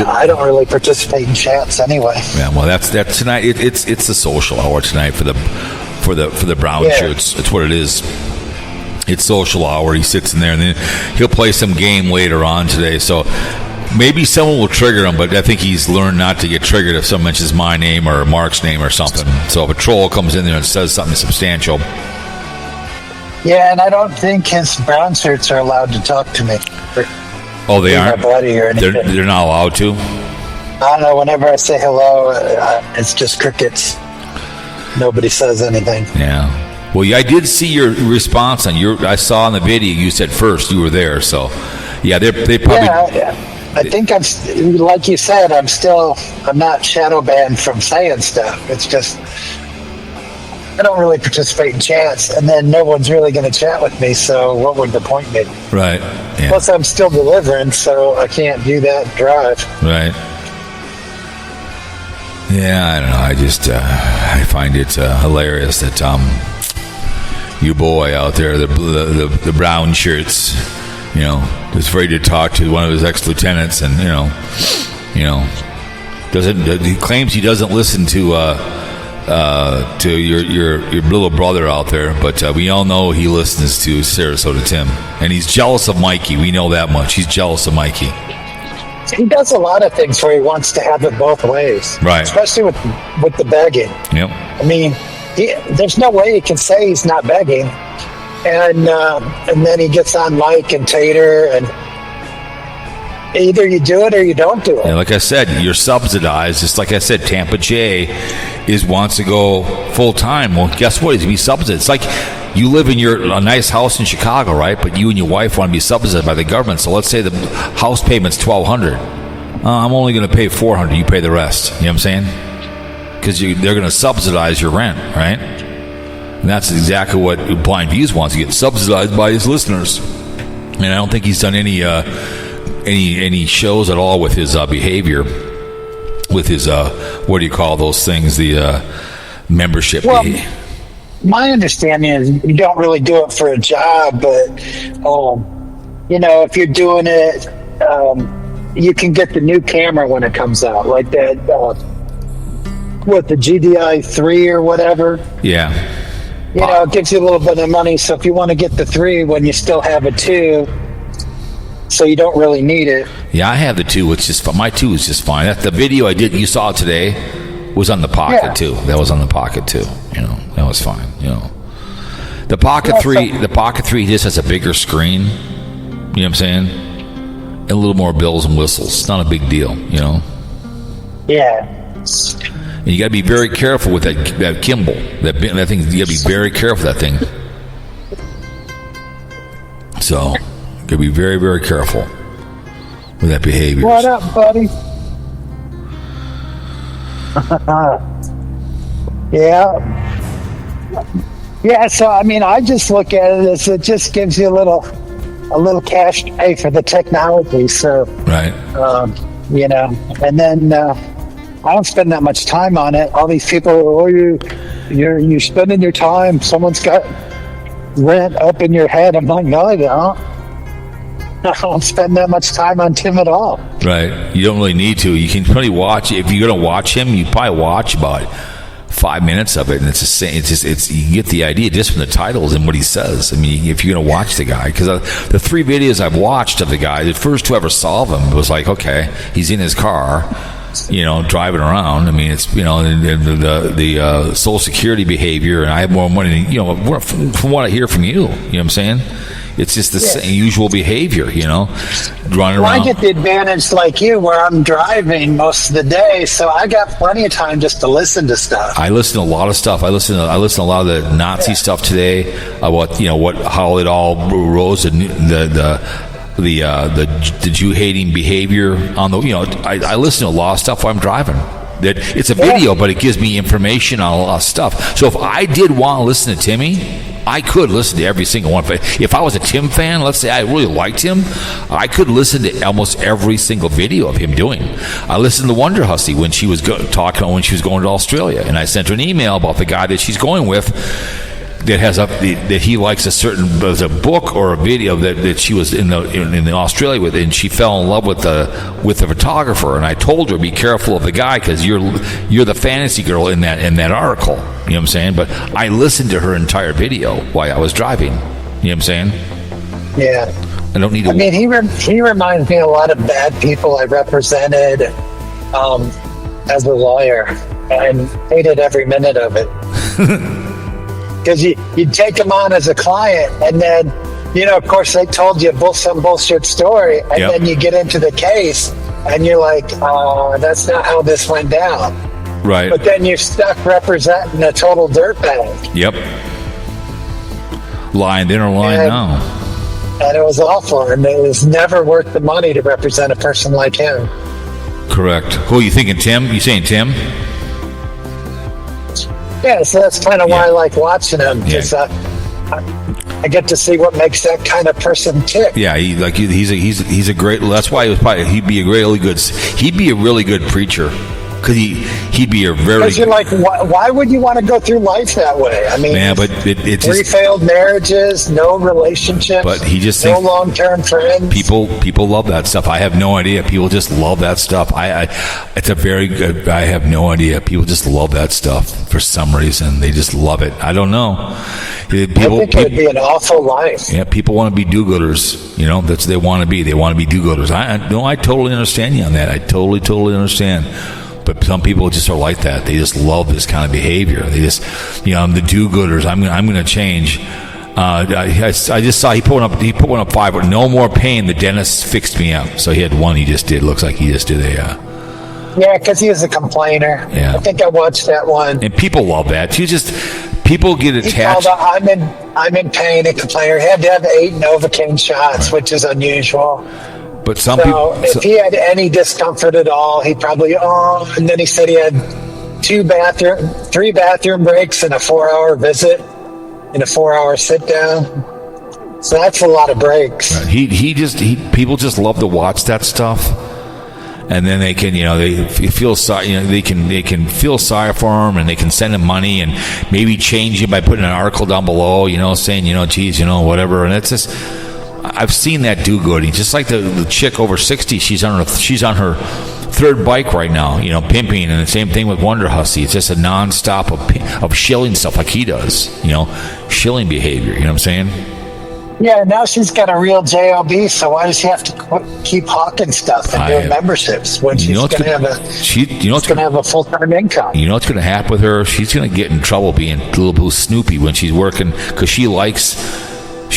I don't really participate in chats anyway. Yeah, well, that's tonight. It's the social hour tonight for the brown shirts. That's what it is. It's social hour. He sits in there, and then he'll play some game later on today. So maybe someone will trigger him, but I think he's learned not to get triggered if someone mentions my name or Mark's name or something. So if a troll comes in there and says something substantial. Yeah, and I don't think his brown shirts are allowed to talk to me. Oh, they aren't? My buddy or anything. They're not allowed to? I don't know. Whenever I say hello, it's just crickets. Nobody says anything. Yeah. Well, I did see your response on I saw in the video you said first you were there. So, yeah, they probably. Yeah, I think I'm like you said. I'm not shadow banned from saying stuff. It's just I don't really participate in chats, and then no one's really going to chat with me. So, what would the point be? Right. Yeah. Plus, I'm still delivering, so I can't do that drive. Right. Yeah, I don't know. I just I find it hilarious that your boy out there, the brown shirts, is afraid to talk to one of his ex-lieutenants, and he claims he doesn't listen to your little brother out there, but we all know he listens to Sarasota Tim, and he's jealous of Mikey. We know that much. He's jealous of Mikey. He does a lot of things where he wants to have it both ways, right? Especially with the begging. Yep. I mean, there's no way he can say he's not begging, and then he gets on Mike and Tater, and either you do it or you don't do it. Yeah, like I said, you're subsidized. Just like I said, Tampa J wants to go full time. Well, guess what? He's going to be subsidized. It's like you live in a nice house in Chicago, right? But you and your wife want to be subsidized by the government. So let's say the house payment's $1,200. I'm only going to pay $400. You pay the rest. You know what I'm saying? Because they're going to subsidize your rent, right? And that's exactly what BlindViews wants to get subsidized by his listeners. And I don't think he's done any shows at all with his behavior, with his what do you call those things? The membership. Well, my understanding is you don't really do it for a job, but if you're doing it, you can get the new camera when it comes out, like that. The GDI 3 or whatever. Yeah. It gives you a little bit of money. So if you want to get the 3 when you still have a 2, so you don't really need it. Yeah, I have the 2, which is my 2 is just fine. That's the video I did. You saw today was on the Pocket 2. That was on the Pocket 2. That was fine. The Pocket 3, the Pocket 3 just has a bigger screen. You know what I'm saying? And a little more bells and whistles. It's not a big deal. Yeah. And you got to be very careful with that gimbal. That thing. You got to be very careful with that thing. So, you got to be very, very careful with that behavior. What up, buddy? Yeah. So I mean, I just look at it as it just gives you a little cash to pay for the technology. So right. And then I don't spend that much time on it. All these people, you're spending your time. Someone's got rent up in your head. I'm like, no, I don't. I don't spend that much time on Tim at all. Right. You don't really need to. You can probably watch. If you're going to watch him, you probably watch about 5 minutes of it, and it's the same. It's you get the idea just from the titles and what he says. I mean, if you're going to watch the guy, because the 3 videos I've watched of the guy, the first 2 ever saw him was like, okay, he's in his car, driving around. I mean, it's the Social Security behavior, and I have more money. From what I hear from you, you know what I'm saying? It's just the same usual behavior, running Well, I around. get the advantage like you where I'm driving most of the day, so I got plenty of time just to listen to stuff. I listen to a lot of stuff. I listen to a lot of the Nazi stuff today about how it all rose, and the Jew hating behavior on the I listen to a lot of stuff while I'm driving. That it's a video, but it gives me information on a lot of stuff. So if I did want to listen to Timmy, I could listen to every single one. If I was a Tim fan, let's say I really liked him, I could listen to almost every single video of him doing. I listened to Wonder Hussy when she was talking about when she was going to Australia, and I sent her an email about the guy that she's going with. That has that he likes there's a book or a video that she was in Australia with, and she fell in love with the photographer. And I told her, be careful of the guy because you're the fantasy girl in that article. You know what I'm saying? But I listened to her entire video while I was driving. You know what I'm saying? Yeah. I don't need to. I mean, he reminds me of a lot of bad people I represented as a lawyer, and hated every minute of it. Because you'd take them on as a client, and then, of course, they told you some bullshit story, and then you get into the case, and you're like, that's not how this went down. Right. But then you're stuck representing a total dirtbag. Yep. Lying then or lying now. And it was awful, and it was never worth the money to represent a person like him. Correct. Who are you thinking, Tim? You saying Tim? Yeah, so that's kind of why I like watching him, because I get to see what makes that kind of person tick. Yeah, he's a great. That's why he'd be a really good preacher, because he'd be a very. Because you're like, why would you want to go through life that way? I mean, but it's three failed marriages, no relationships, but he just no thinks long-term friends. People love that stuff. I have no idea. People just love that stuff. It's a very good. I have no idea. People just love that stuff for some reason. They just love it. I don't know. I think it would be an awful life. Yeah, people want to be do-gooders. That's what they want to be. They want to be do-gooders. I totally understand you on that. I totally understand. But some people just are like that. They just love this kind of behavior. They just, I'm the do-gooders. I'm going to change. I just saw he put one up 5. But no more pain. The dentist fixed me up. So he had one. He just did. Looks like he just did a. Yeah, because he was a complainer. Yeah. I think I watched that one. And people love that. People get attached. He called I'm in pain. A complainer. He had to have 8 Novocaine shots, which is unusual. But some people. If he had any discomfort at all, he probably and then he said he had 3 bathroom breaks and a 4-hour visit and a 4-hour sit down. So that's a lot of breaks. People just love to watch that stuff, and then they can they feel sorry. They can feel sorry for him, and they can send him money and maybe change him by putting an article down below, saying geez, whatever, and it's just. I've seen that do-gooding. Just like the chick over 60, she's on her 3rd bike right now, pimping, and the same thing with Wonder Hussy. It's just a non-stop of shilling stuff like he does, shilling behavior. You know what I'm saying? Yeah, now she's got a real job, so why does she have to keep hawking stuff and doing memberships when she's going to have a full-time income? You know what's going to happen with her? She's going to get in trouble being a little bit snoopy when she's working, because she likes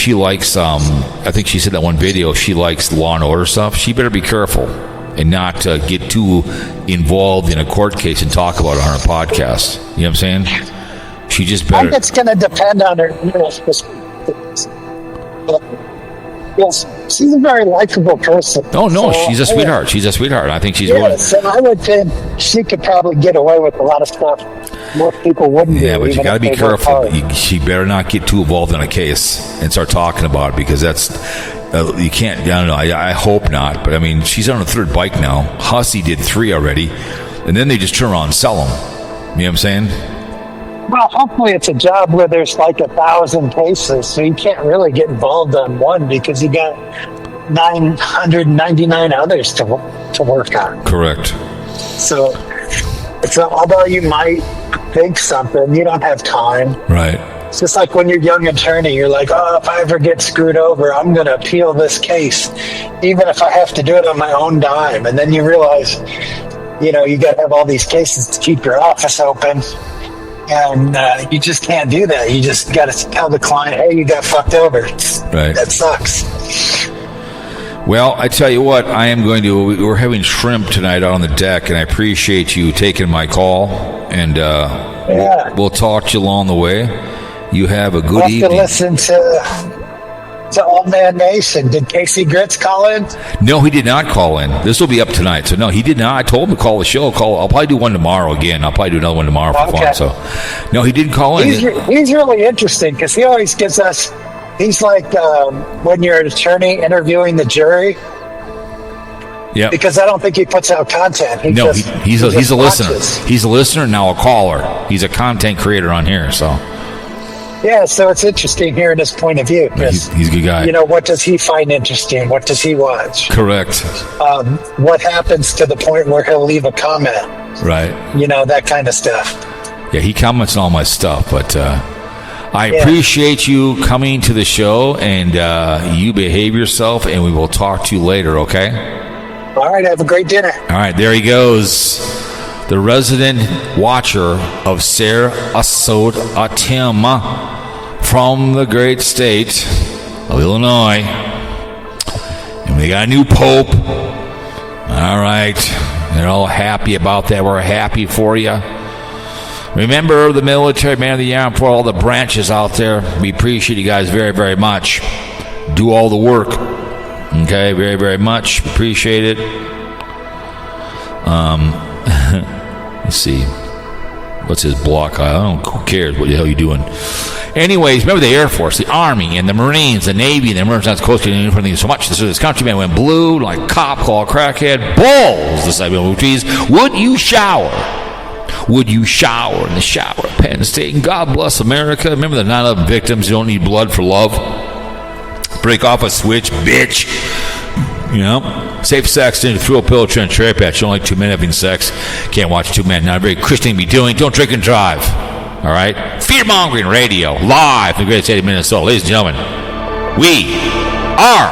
I think she said that one video, she likes Law and Order stuff. She better be careful and not get too involved in a court case and talk about it on a podcast. You know what I'm saying? She just better. I think it's going to depend on her. Yes, she's a very likable person. Oh no, she's a sweetheart. She's a sweetheart. I think she's one. So I would think she could probably get away with a lot of stuff most people wouldn't. Yeah, but you got to be careful. She better not get too involved in a case and start talking about it, because that's you can't. I don't know. I hope not. But I mean, she's on her 3rd bike now. Hussy did 3 already, and then they just turn around and sell them. You know what I'm saying? Well, hopefully it's a job where there's like 1,000 cases, so you can't really get involved on one because you got 999 others to work on. Correct. So although you might think something, you don't have time. Right. It's just like when you're a young attorney, you're like, if I ever get screwed over, I'm going to appeal this case, even if I have to do it on my own dime. And then you realize, you got to have all these cases to keep your office open. And you just can't do that. You just got to tell the client, hey, you got fucked over. Right. That sucks. Well, I tell you what, we're having shrimp tonight out on the deck, and I appreciate you taking my call, and we'll talk to you along the way. You have a good evening. To listen to Old Man Nation. Did Casey Grits call in? No, he did not call in. This will be up tonight. So, no, he did not. I told him to call the show. I'll probably do one tomorrow again. I'll probably do another one tomorrow for fun. So, no, he didn't call in. He's really interesting because he always gives us, he's like when you're an attorney interviewing the jury. Yeah. Because I don't think he puts out content. He's a listener. He's a listener, now a caller. He's a content creator on here, so. Yeah, so it's interesting hearing his point of view. He's a good guy. You know, what does he find interesting? What does he watch? Correct. What happens to the point where he'll leave a comment? Right. You know, that kind of stuff. Yeah, he comments on all my stuff, but I appreciate you coming to the show, and you behave yourself, and we will talk to you later, okay? All right, have a great dinner. All right, there he goes. The resident watcher of Sarasota, Tampa, from the great state of Illinois. And we got a new pope. All right. They're all happy about that. We're happy for you. Remember the military, man of the arm, for all the branches out there. We appreciate you guys very, very much. Do all the work. Okay, very, very much. Appreciate it. Let's see. What's his block? I don't know. Who cares what the hell you doing? Anyways, remember the Air Force, the Army, and the Marines, the Navy, and the Emergency Coast Guard, and everything so much. This countryman went blue, like cop, call crackhead, balls. The side of trees. Would you shower? Would you shower in the shower at Penn State? And God bless America. Remember the 9/11 victims. You don't need blood for love. Break off a switch, bitch. You know, safe sex, then throw a pillow, turn cherry patch. You don't like two men having sex. Can't watch two men. Not a very Christian thing to be doing. Don't drink and drive. All right? Fear-mongering radio, live from the great state of Minnesota. Ladies and gentlemen, we are